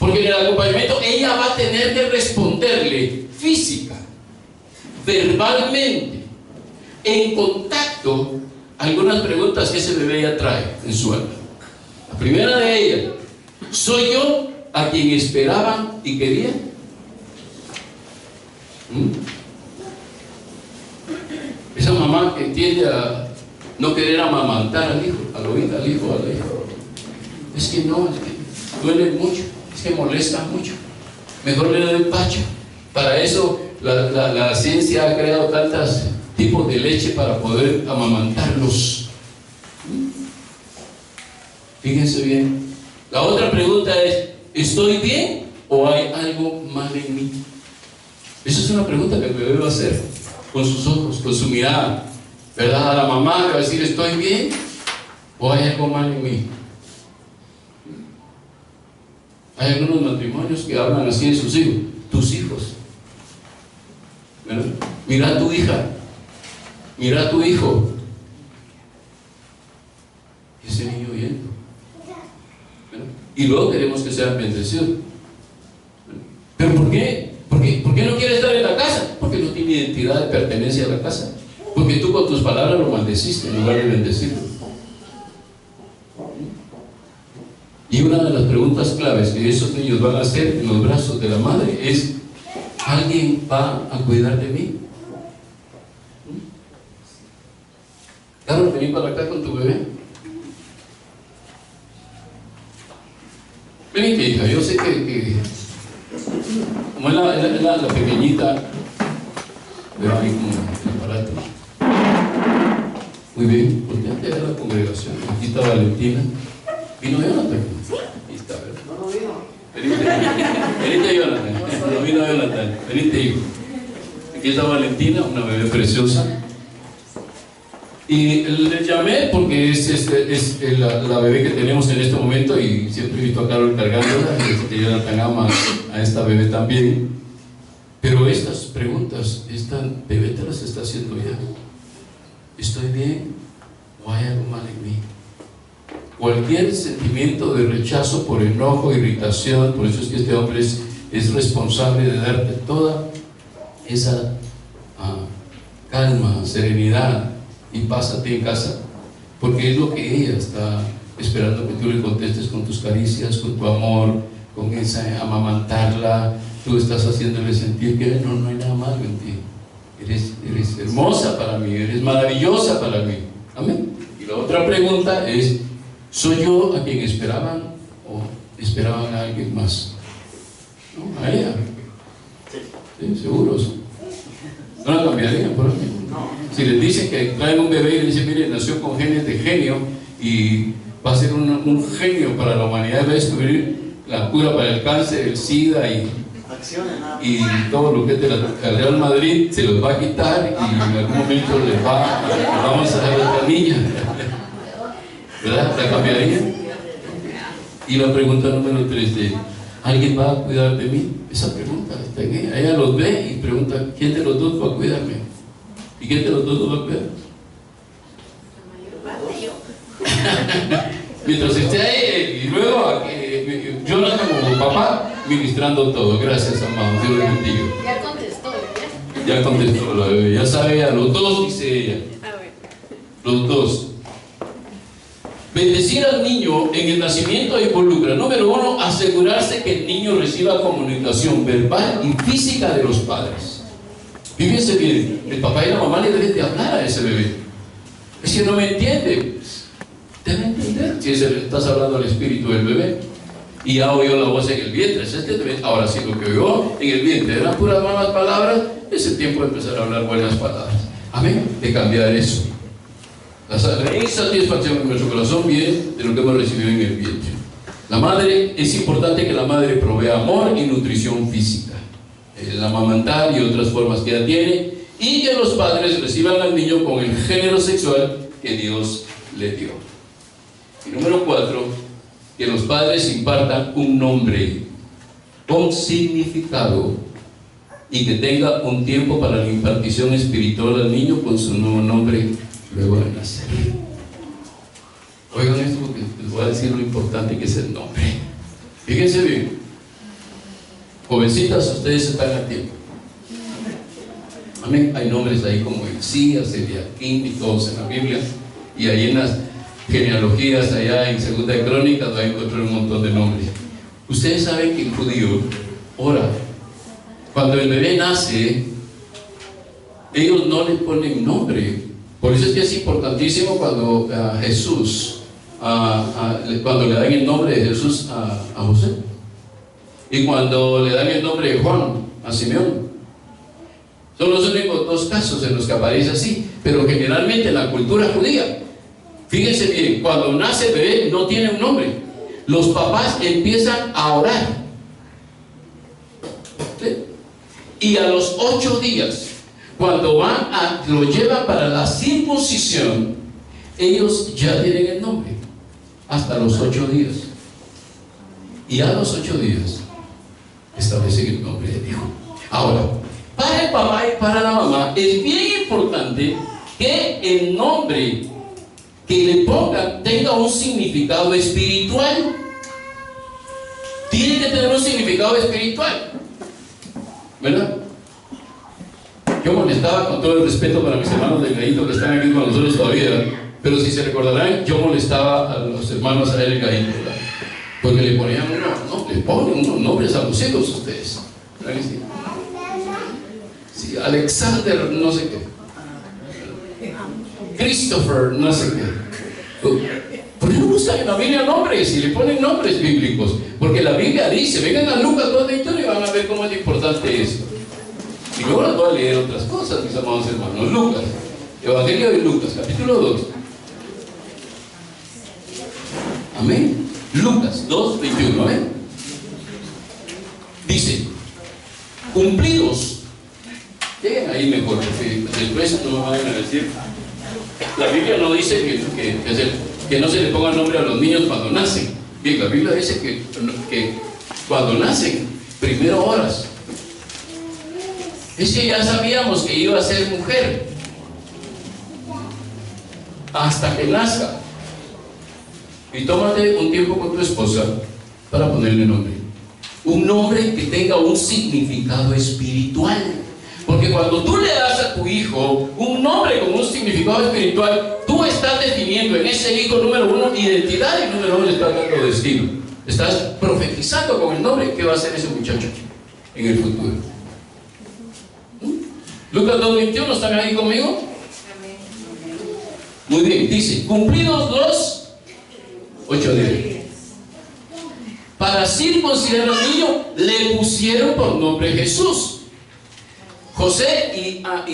porque en el acompañamiento ella va a tener que responderle física, verbalmente, en contacto, algunas preguntas que ese bebé ya trae en su alma. La primera de ellas: ¿soy yo a quien esperaban y querían? Esa mamá que tiende a no querer amamantar al hijo, al oír al hijo, a la hija. Es que no, es que duele mucho, es que molesta mucho. Mejor le doy pacha. Para eso la ciencia ha creado tantos tipos de leche para poder amamantarlos. Fíjense bien. La otra pregunta es: ¿estoy bien o hay algo mal en mí? Esa es una pregunta que el bebé va a hacer con sus ojos, con su mirada, ¿verdad? A la mamá le va a decir: ¿estoy bien o hay algo mal en mí? Hay algunos matrimonios que hablan así de sus hijos: tus hijos, ¿verdad? Mira a tu hija, mira a tu hijo. Ese niño oyendo, ¿verdad? Y luego queremos que sean bendecidos. ¿Pero por qué? ¿Por qué no quiere estar en la casa? Porque no tiene identidad de pertenencia a la casa. Porque tú con tus palabras lo maldeciste en lugar de bendecirlo. Y una de las preguntas claves que esos niños van a hacer en los brazos de la madre es: ¿alguien va a cuidar de mí? Carlos, vení para acá con tu bebé. Vení, hija, yo sé que como es la pequeñita, veo ahí como el aparato. Muy bien, importante era la congregación. Aquí está Valentina. ¿Vino Jonathan? Ahí está, ¿verdad? No, no vino. Venite, Jonathan. No vino Jonathan. Venite, hijo. Aquí está Valentina, una bebé preciosa. Y le llamé porque es la bebé que tenemos en este momento, y siempre he visto a Carol cargándola, y Jonathan ama a esta bebé también. Pero estas preguntas, esta bebé te las está haciendo ya. ¿Estoy bien o hay algo mal en mí? Cualquier sentimiento de rechazo por enojo, irritación, por eso es que este hombre es responsable de darte toda esa calma, serenidad y paz a ti en casa, porque es lo que ella está esperando que tú le contestes con tus caricias, con tu amor, con esa amamantarla. Tú estás haciéndole sentir que no hay nada malo en ti. Eres hermosa para mí, eres maravillosa para mí. Amén. Y la otra pregunta es: ¿soy yo a quien esperaban o esperaban a alguien más? ¿No? ¿A ella? ¿Sí? ¿Seguros? ¿No la cambiarían por mí? Si les dicen que traen un bebé y le dicen: mire, nació con genes de genio y va a ser un genio para la humanidad, va a descubrir la cura para el cáncer, el SIDA y todo lo que es de la Real Madrid, se los va a quitar y en algún momento vamos a dar a esta niña, ¿verdad? ¿La cambiaría? Y la pregunta número 3 de: ¿alguien va a cuidar de mí? Esa pregunta está en ella. Ella los ve y pregunta, ¿quién de los dos va a cuidarme? ¿Y quién de los dos lo va a cuidar? Mientras esté ahí, y luego yo no como papá ministrando todo. Gracias, amado, Dios le bendiga. Ya contestó, ¿verdad? Ya contestó la bebé, ya sabe, a los dos, dice ella. A ver. Los dos. Bendecir al niño en el nacimiento involucra, número 1, asegurarse que el niño reciba comunicación verbal y física de los padres. Fíjense bien, el papá y la mamá le deben de hablar a ese bebé. Es que no me entiende. Debe entender si estás hablando al espíritu del bebé. Y ya oyó la voz en el vientre. Ahora sí, lo que oyó en el vientre eran puras malas palabras. Es el tiempo de empezar a hablar buenas palabras. Amén. De cambiar eso. La insatisfacción en nuestro corazón viene de lo que hemos recibido en el vientre. La madre, es importante que la madre provea amor y nutrición física, el amamantar y otras formas que ella tiene, y que los padres reciban al niño con el género sexual que Dios le dio. Y número 4, que los padres impartan un nombre con significado y que tenga un tiempo para la impartición espiritual al niño con su nuevo nombre luego de nacer. Oigan esto porque les voy a decir lo importante que es el nombre. Fíjense bien, jovencitas, ustedes están a tiempo. Amén. Hay nombres ahí como Elías, Eliakim y todos en la Biblia, y ahí en las genealogías allá en Segunda de Crónicas va a encontrar un montón de nombres. Ustedes saben que en judío, ahora, cuando el bebé nace, ellos no le ponen nombre. Por eso es que es importantísimo cuando Jesús, cuando le dan el nombre de Jesús a José, y cuando le dan el nombre de Juan a Simeón. Son los únicos dos casos en los que aparece así, pero generalmente en la cultura judía, fíjense bien, cuando nace el bebé no tiene un nombre. Los papás empiezan a orar, ¿sí? Y a los 8 días, cuando lo llevan para la circuncisión, ellos ya tienen el nombre, hasta los 8 días. Y a los 8 días establecen el nombre de Dios. Ahora, para el papá y para la mamá es bien importante que el nombre que le pongan tenga un significado espiritual. Tiene que tener un significado espiritual, ¿verdad? Yo molestaba, con todo el respeto para mis hermanos de Gaito que están aquí con nosotros todavía, pero si se recordarán, yo molestaba a los hermanos a él Gaito, ¿verdad? Porque le ponían le ponen unos nombres a los hijos ustedes, ¿verdad que sí? Sí, Alexander, no sé qué, Christopher, no sé qué. ¿Por qué no buscan en la Biblia nombres y le ponen nombres bíblicos? Porque la Biblia dice, vengan a Lucas 2:21 y van a ver cómo es importante eso. Y luego les voy a leer otras cosas, mis amados hermanos. Lucas, Evangelio de Lucas, capítulo 2. Amén. Lucas 2:21, amén. Dice, cumplidos. Lleguen ahí mejor, porque después no me vayan a decir. La Biblia no dice que no se le ponga nombre a los niños cuando nacen. Bien, la Biblia dice que cuando nacen, primero oras. Es que ya sabíamos que iba a ser mujer hasta que nazca. Y tómate un tiempo con tu esposa para ponerle nombre. Un nombre que tenga un significado espiritual. Porque cuando tú le das a tu hijo un nombre con un significado espiritual, tú estás definiendo en ese hijo, número 1, identidad, y número 2, le estás dando destino. Estás profetizando con el nombre que va a ser ese muchacho en el futuro. Lucas 2:21, ¿están ahí conmigo? Muy bien, dice, cumplidos los 8 días. Para circuncidar al niño, le pusieron por nombre Jesús. José y Ana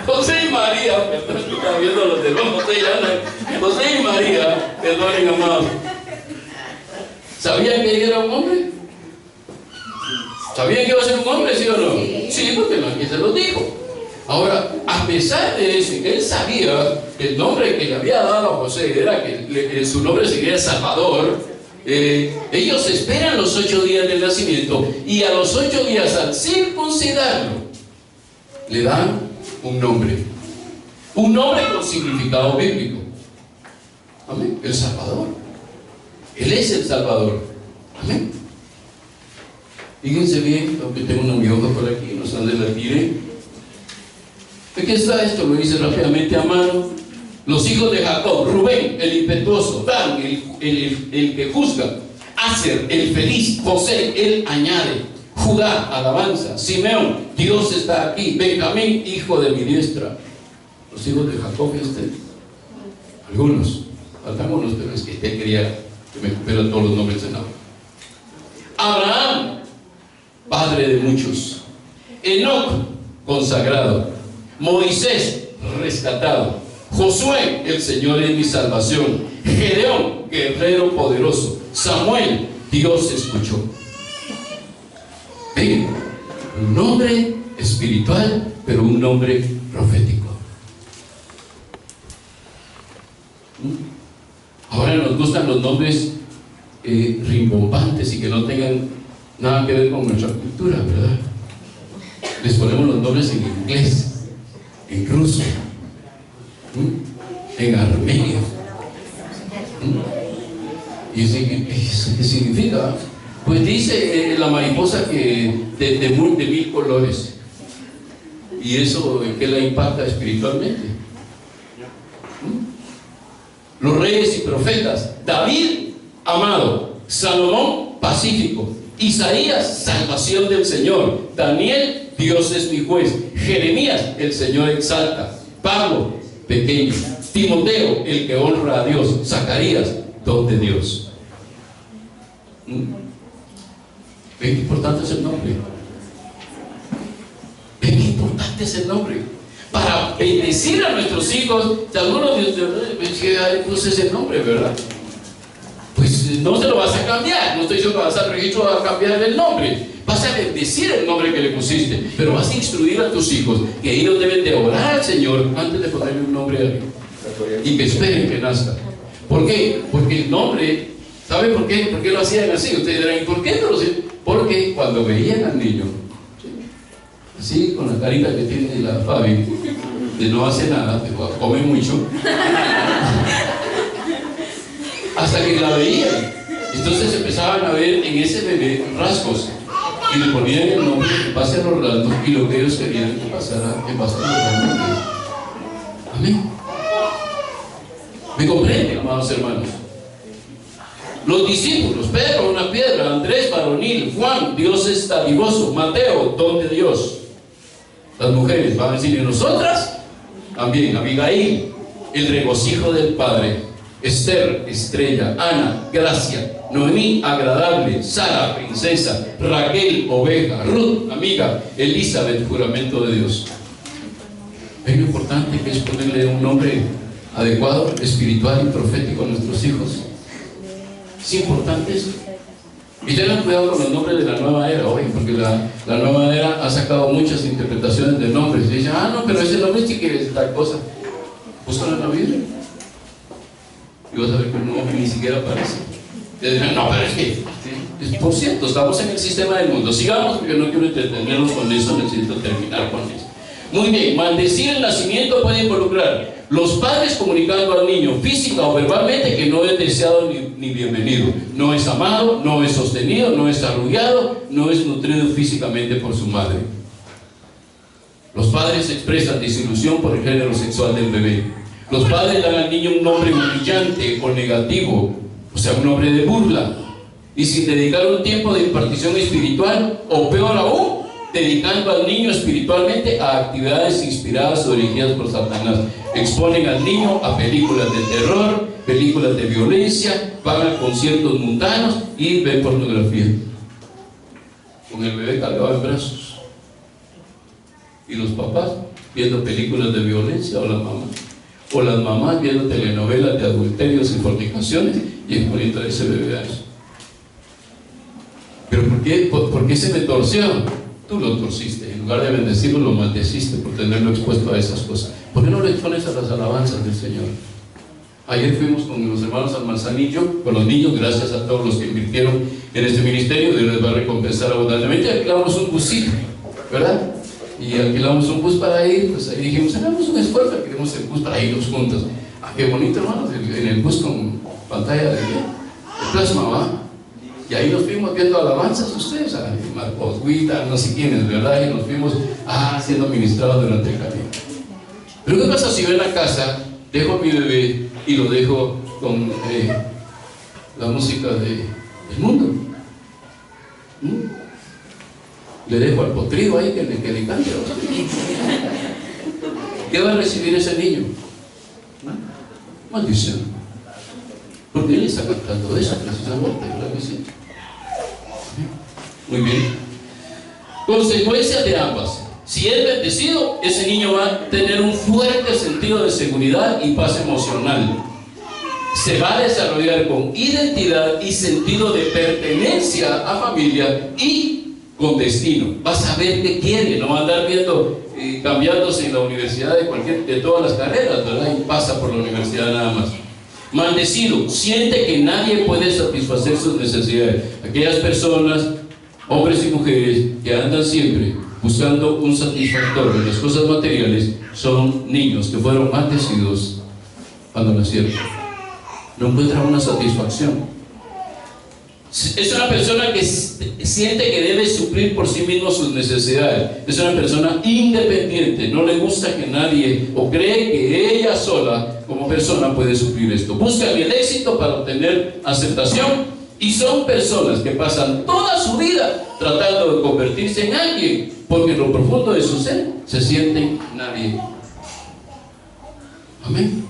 José y María, estaba viendo los de José y Ana. José y María, perdonen, amados. ¿Sabían que ella era un hombre? ¿Sabían que iba a ser un hombre, sí o no? Sí, porque no, que se los dijo. Ahora, a pesar de eso, que él sabía que el nombre que le había dado a José era que su nombre sería Salvador, ellos esperan los 8 días del nacimiento y a los 8 días, al circuncidarlo, le dan un nombre con significado bíblico. Amén. El Salvador. Él es el Salvador. Amén. Fíjense bien, aunque tengo una hoja por aquí, no sé dónde la tiré. Aquí está esto, lo hice rápidamente a mano. Los hijos de Jacob: Rubén, el impetuoso; Dan, el que juzga; Aser, el feliz; José, el añade; Judá, alabanza; Simeón, Dios está aquí; Benjamín, hijo de mi diestra. Los hijos de Jacob, algunos, faltan unos, pero es que usted quería que me cumplieran todos los nombres de nombre. Abraham, padre de muchos; Enoc, consagrado; Moisés, rescatado; Josué, el Señor es mi salvación; Gedeón, guerrero poderoso; Samuel, Dios escuchó. Ven, un nombre espiritual, pero un nombre profético. Ahora nos gustan los nombres rimbombantes y que no tengan nada que ver con nuestra cultura, ¿verdad? Les ponemos los nombres en inglés, en ruso, en armenio. ¿Y eso qué significa? Pues dice la mariposa que de 1000 colores. ¿Y eso en qué la impacta espiritualmente? Los reyes y profetas: David, amado; Salomón, pacífico; Isaías, salvación del Señor; Daniel, Dios es mi juez; Jeremías, el Señor exalta; Pablo, pequeño; Timoteo, el que honra a Dios; Zacarías, don de Dios. ¿Ven qué importante es el nombre? ¿Ven qué importante es el nombre? Para bendecir a nuestros hijos. De algunos de ustedes puse ese nombre, ¿verdad? Pues no se lo vas a cambiar. No estoy diciendo que vas al registro a cambiar el nombre. Vas a bendecir el nombre que le pusiste, pero vas a instruir a tus hijos que ellos deben de orar al Señor antes de ponerle un nombre a alguien y que esperen que nazca. ¿Por qué? Porque el nombre, ¿sabe por qué? ¿Por qué lo hacían así? Ustedes dirán, ¿y por qué no lo hacían? Porque cuando veían al niño así, con la carita que tiene la Fabi, de no hace nada, come mucho, hasta que la veían, entonces empezaban a ver en ese bebé rasgos y le ponían el nombre que pase a Orlando, y lo que ellos querían que pasara en base a Orlando. Amén. ¿Me comprenden, amados hermanos? Los discípulos: Pedro, una piedra; Andrés, varonil; Juan, Dios es dadivoso; Mateo, don de Dios. Las mujeres van a decir: ¿y nosotras? También: Abigail, el regocijo del Padre; Esther, estrella; Ana, gracia; Noemí, agradable; Sara, princesa; Raquel, oveja; Ruth, amiga; Elizabeth, juramento de Dios. Es lo importante que es ponerle un nombre adecuado, espiritual y profético a nuestros hijos. Es importante eso. Y tengan cuidado con los nombres de la nueva era hoy, porque la nueva era ha sacado muchas interpretaciones de nombres. Y dicen: no, pero ese nombre sí quiere decir tal cosa. Búscalo en la Biblia y vas a ver que un nombre ni siquiera aparece. Y dirán: no, pero es que, ¿sí? Por cierto, estamos en el sistema del mundo. Sigamos, porque no quiero entretenernos con eso, necesito terminar con eso. Muy bien, maldecir el nacimiento puede involucrar los padres comunicando al niño física o verbalmente que no es deseado ni bienvenido, no es amado, no es sostenido, no es arrullado, no es nutrido físicamente por su madre. Los padres expresan desilusión por el género sexual del bebé. Los padres dan al niño un nombre humillante o negativo, o sea, un nombre de burla, y sin dedicar un tiempo de impartición espiritual, o peor aún, dedicando al niño espiritualmente a actividades inspiradas o dirigidas por Satanás. Exponen al niño a películas de terror, películas de violencia, van a conciertos mundanos y ven pornografía, con el bebé cargado en brazos, y los papás viendo películas de violencia, o las mamás viendo telenovelas de adulterios y fornicaciones y exponiendo a ese bebé a eso. ¿Pero por qué se me torció? Tú lo torciste. En lugar de bendecirlo, lo maldeciste por tenerlo expuesto a esas cosas. ¿Por qué no le expones a las alabanzas del Señor? Ayer fuimos con los hermanos al Manzanillo, con los niños, gracias a todos los que invirtieron en este ministerio. Dios les va a recompensar abundantemente. Alquilamos un busito, ¿verdad? Y alquilamos un bus para ir. Pues ahí dijimos, hagamos un esfuerzo, queremos el bus para irnos juntos. Ah, qué bonito, hermanos, en el bus con pantalla de plasma, ¿va? Y ahí nos fuimos viendo alabanzas ustedes, a Marcos Guita, no sé quiénes, ¿verdad? Y nos fuimos siendo ministrados durante el camino. Pero ¿qué pasa si yo en la casa dejo a mi bebé y lo dejo con la música del mundo? Le dejo al potrillo ahí que le cante. ¿Qué va a recibir ese niño? Maldición. Porque él está cantando eso precisamente, ¿verdad que sí? Muy bien. Consecuencias de ambas. Si es bendecido, ese niño va a tener un fuerte sentido de seguridad y paz emocional. Se va a desarrollar con identidad y sentido de pertenencia a familia y con destino. Va a saber qué quiere, no va a andar viendo, cambiándose en la universidad de todas las carreras, ¿verdad? Y pasa por la universidad nada más. Maldecido, siente que nadie puede satisfacer sus necesidades. Aquellas personas, hombres y mujeres, que andan siempre buscando un satisfactor de las cosas materiales, son niños que fueron maldecidos cuando nacieron. No encuentran una satisfacción. Es una persona que siente que debe suplir por sí mismo sus necesidades. Es una persona independiente, no le gusta que nadie, o cree que ella sola como persona puede suplir esto. Buscan el éxito para obtener aceptación, y son personas que pasan toda su vida tratando de convertirse en alguien, porque en lo profundo de su ser se sienten nadie. Amén.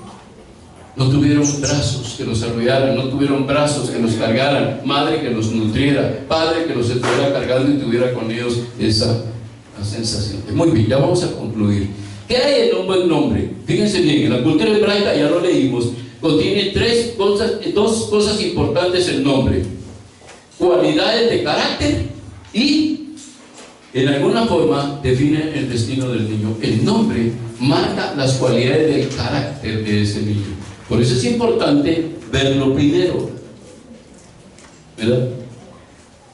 No tuvieron brazos que los arrollaran, no tuvieron brazos que los cargaran, madre que los nutriera, padre que los estuviera cargando y tuviera con ellos esa sensación. Muy bien, ya vamos a concluir. ¿Qué hay en un buen nombre? Fíjense bien, en la cultura hebraica, ya lo leímos, contiene dos cosas importantes el nombre: cualidades de carácter y, en alguna forma, define el destino del niño. El nombre marca las cualidades del carácter de ese niño. Por eso es importante verlo primero, ¿verdad?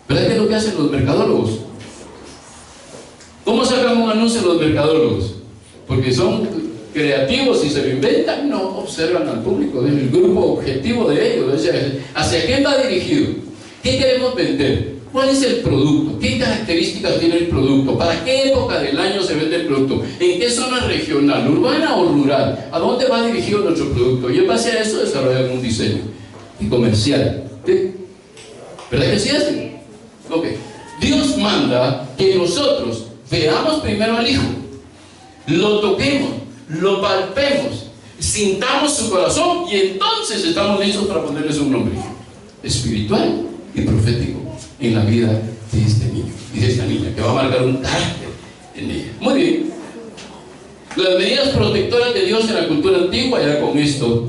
¿Verdad que es lo que hacen los mercadólogos? ¿Cómo sacan un anuncio los mercadólogos? Porque son creativos y se lo inventan, no observan al público, el grupo objetivo de ellos, o sea, ¿hacia quién va dirigido? ¿Qué queremos vender? ¿Cuál es el producto? ¿Qué características tiene el producto? ¿Para qué época del año se vende el producto? ¿En qué zona regional, urbana o rural? ¿A dónde va dirigido nuestro producto? Y en base a eso desarrollan un diseño y comercial. ¿Sí? ¿Verdad que sí hacen? Ok. Dios manda que nosotros veamos primero al Hijo, lo toquemos, lo palpemos, sintamos su corazón, y entonces estamos listos para ponerles un nombre espiritual y profético en la vida de este niño y de esta niña, que va a marcar un carácter en ella. Muy bien. Las medidas protectoras de Dios en la cultura antigua, ya con esto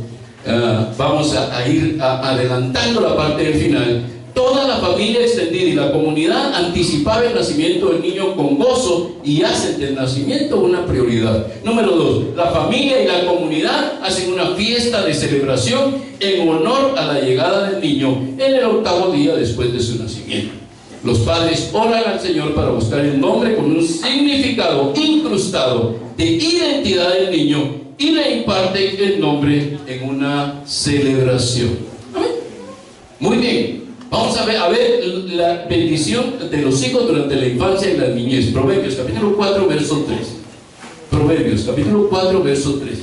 vamos a ir adelantando la parte del final. Toda la familia extendida y la comunidad anticipaba el nacimiento del niño con gozo y hacen del nacimiento una prioridad. Número 2, la familia y la comunidad hacen una fiesta de celebración en honor a la llegada del niño en el 8º día después de su nacimiento. Los padres oran al Señor para buscar el nombre con un significado incrustado de identidad del niño y le imparten el nombre en una celebración. ¿Amén? Muy bien. Vamos a ver la bendición de los hijos durante la infancia y la niñez. Proverbios capítulo 4 verso 3. Proverbios capítulo 4 verso 3.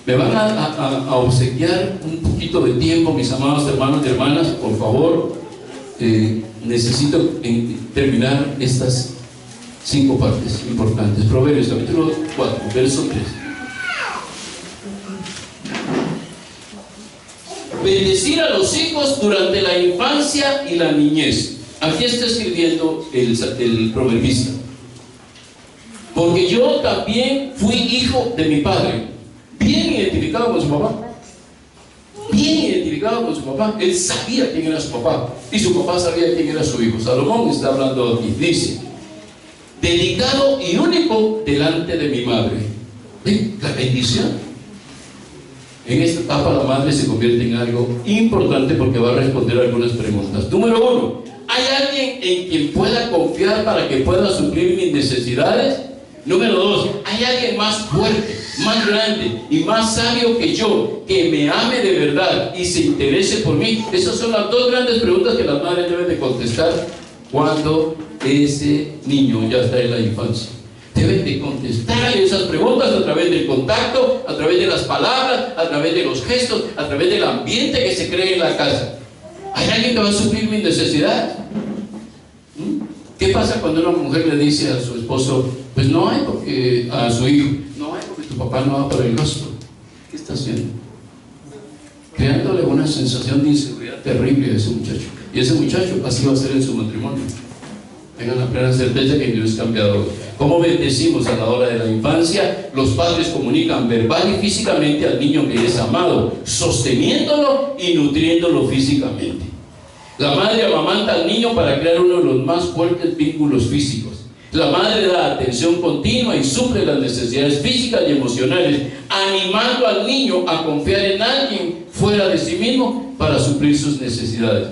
Me van a obsequiar un poquito de tiempo, mis amados hermanos y hermanas, por favor. Necesito terminar estas 5 partes importantes. Proverbios capítulo 4 verso 3. Bendecir a los hijos durante la infancia y la niñez. Aquí está escribiendo el proverbista. Porque yo también fui hijo de mi padre, bien identificado con su papá. Bien identificado con su papá. Él sabía quién era su papá y su papá sabía quién era su hijo. Salomón está hablando aquí. Dice: dedicado y único delante de mi madre. ¿Ven? La bendición. En esta etapa la madre se convierte en algo importante porque va a responder algunas preguntas. Número 1, ¿hay alguien en quien pueda confiar para que pueda suplir mis necesidades? Número 2, ¿hay alguien más fuerte, más grande y más sabio que yo, que me ame de verdad y se interese por mí? Esas son las dos grandes preguntas que las madres deben de contestar cuando ese niño ya está en la infancia. Deben de contestar esas preguntas a través del contacto, a través de las palabras, a través de los gestos, a través del ambiente que se cree en la casa. ¿Hay alguien que va a suplir mis necesidades? ¿Qué pasa cuando una mujer le dice a su esposo, pues no hay porque, a su hijo, no hay porque tu papá no va para el gasto? ¿Qué está haciendo? Creándole una sensación de inseguridad terrible a ese muchacho. Y ese muchacho así va a ser en su matrimonio. Tengan la plena certeza que Dios es cambiador. ¿Cómo bendecimos a la hora de la infancia? Los padres comunican verbal y físicamente al niño que es amado, sosteniéndolo y nutriéndolo físicamente. La madre amamanta al niño para crear uno de los más fuertes vínculos físicos. La madre da atención continua y suple las necesidades físicas y emocionales, animando al niño a confiar en alguien fuera de sí mismo para suplir sus necesidades.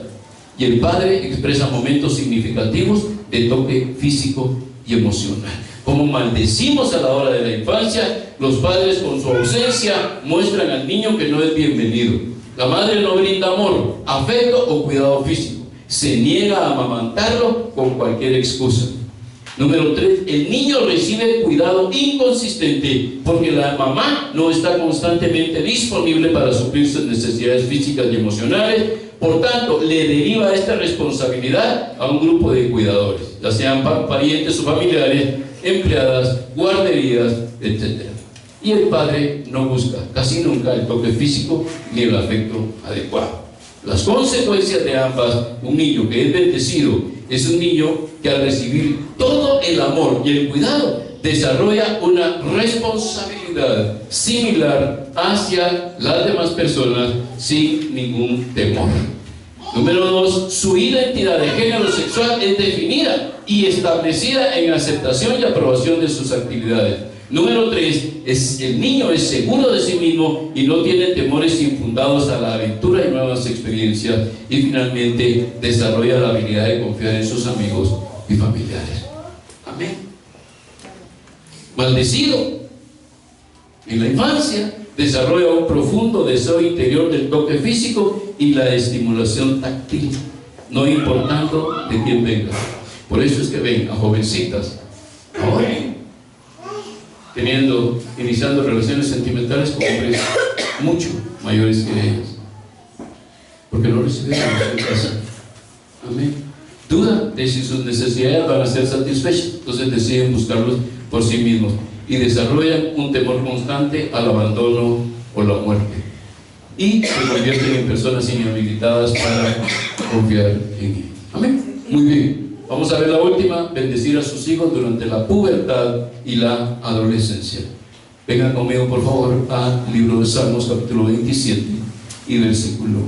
Y el padre expresa momentos significativos de toque físico y emocional. Como maldecimos a la hora de la infancia, los padres con su ausencia muestran al niño que no es bienvenido. La madre no brinda amor, afecto o cuidado físico. Se niega a amamantarlo con cualquier excusa. Número 3, el niño recibe cuidado inconsistente porque la mamá no está constantemente disponible para suplir sus necesidades físicas y emocionales. Por tanto, le deriva esta responsabilidad a un grupo de cuidadores, ya sean parientes o familiares, empleadas, guarderías, etc. Y el padre no busca casi nunca el toque físico ni el afecto adecuado. Las consecuencias de ambas: un niño que es bendecido es un niño que al recibir todo el amor y el cuidado desarrolla una responsabilidad similar hacia las demás personas sin ningún temor. Número 2, su identidad de género sexual es definida y establecida en aceptación y aprobación de sus actividades. Número 3, el niño es seguro de sí mismo y no tiene temores infundados a la aventura y nuevas experiencias. Y finalmente desarrolla la habilidad de confiar en sus amigos y familiares. Amén. Maldecido en la infancia desarrolla un profundo deseo interior del toque físico y la estimulación táctil, no importando de quién venga. Por eso es que ven a jovencitas ahora iniciando relaciones sentimentales con hombres mucho mayores que ellas, porque no reciben en casa. Amén. Duda de si sus necesidades van a ser satisfechas, entonces deciden buscarlos por sí mismos y desarrollan un temor constante al abandono o la muerte, y se convierten en personas inhabilitadas para confiar en él. Amén. Muy bien. Vamos a ver la última: bendecir a sus hijos durante la pubertad y la adolescencia. Vengan conmigo por favor al libro de Salmos capítulo 27 y versículo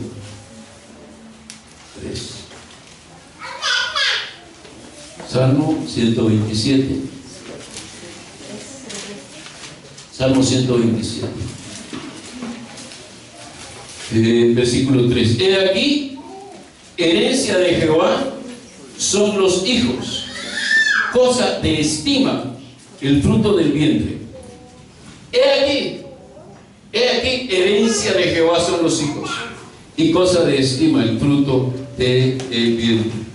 3. Salmo 127. Salmo 127. Versículo 3. He aquí, herencia de Jehová son los hijos, cosa de estima el fruto del vientre. He aquí, herencia de Jehová son los hijos, y cosa de estima el fruto del vientre.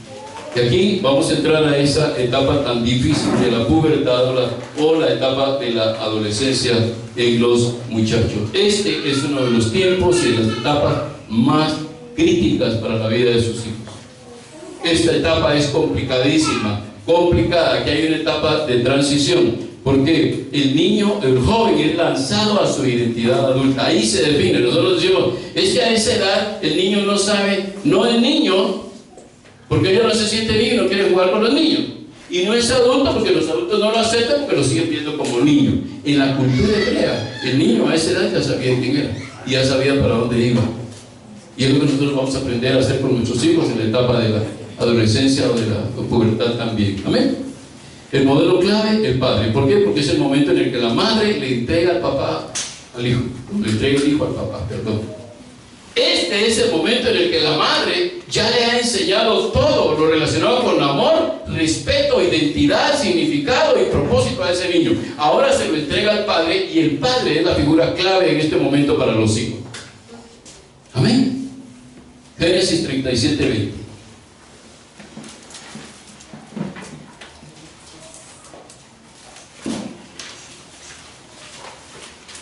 Y aquí vamos a entrar a esa etapa tan difícil de la pubertad o la etapa de la adolescencia en los muchachos. Este es uno de los tiempos y de las etapas más críticas para la vida de sus hijos. Esta etapa es complicadísima, complicada, que hay una etapa de transición, porque el niño, el joven, es lanzado a su identidad adulta. Ahí se define. Nosotros decimos, es que a esa edad el niño no sabe, no es niño, porque ella no se siente niño, no quiere jugar con los niños. Y no es adulto porque los adultos no lo aceptan, porque lo siguen viendo como niño. En la cultura hebrea, el niño a esa edad ya sabía quién era y ya sabía para dónde iba. Y es lo que nosotros vamos a aprender a hacer con nuestros hijos en la etapa de la adolescencia o de la pubertad también. Amén. El modelo clave, el padre. ¿Por qué? Porque es el momento en el que la madre le entrega al papá, al hijo. Le entrega el hijo al papá, perdón. Este es el momento en el que la madre ya le ha enseñado todo lo relacionado con amor, respeto, identidad, significado y propósito a ese niño. Ahora se lo entrega al padre y el padre es la figura clave en este momento para los hijos. Amén. Génesis 37:20.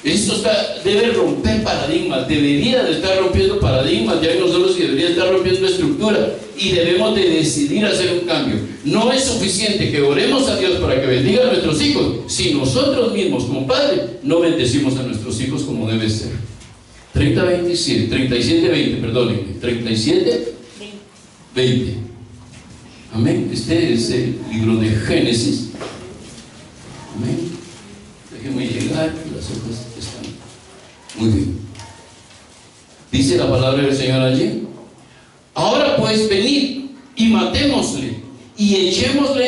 Esto debe romper paradigmas, debería de estar rompiendo paradigmas, ya que nosotros debería estar rompiendo estructura y debemos de decidir hacer un cambio. No es suficiente que oremos a Dios para que bendiga a nuestros hijos si nosotros mismos como padres no bendecimos a nuestros hijos como debe ser. 37:20, perdónenme, 37:20. Amén. Este es el libro de Génesis. Amén. Déjenme llegar, las hojas están muy bien. Dice la palabra del Señor allí: ahora pues venid y matémosle y echémosle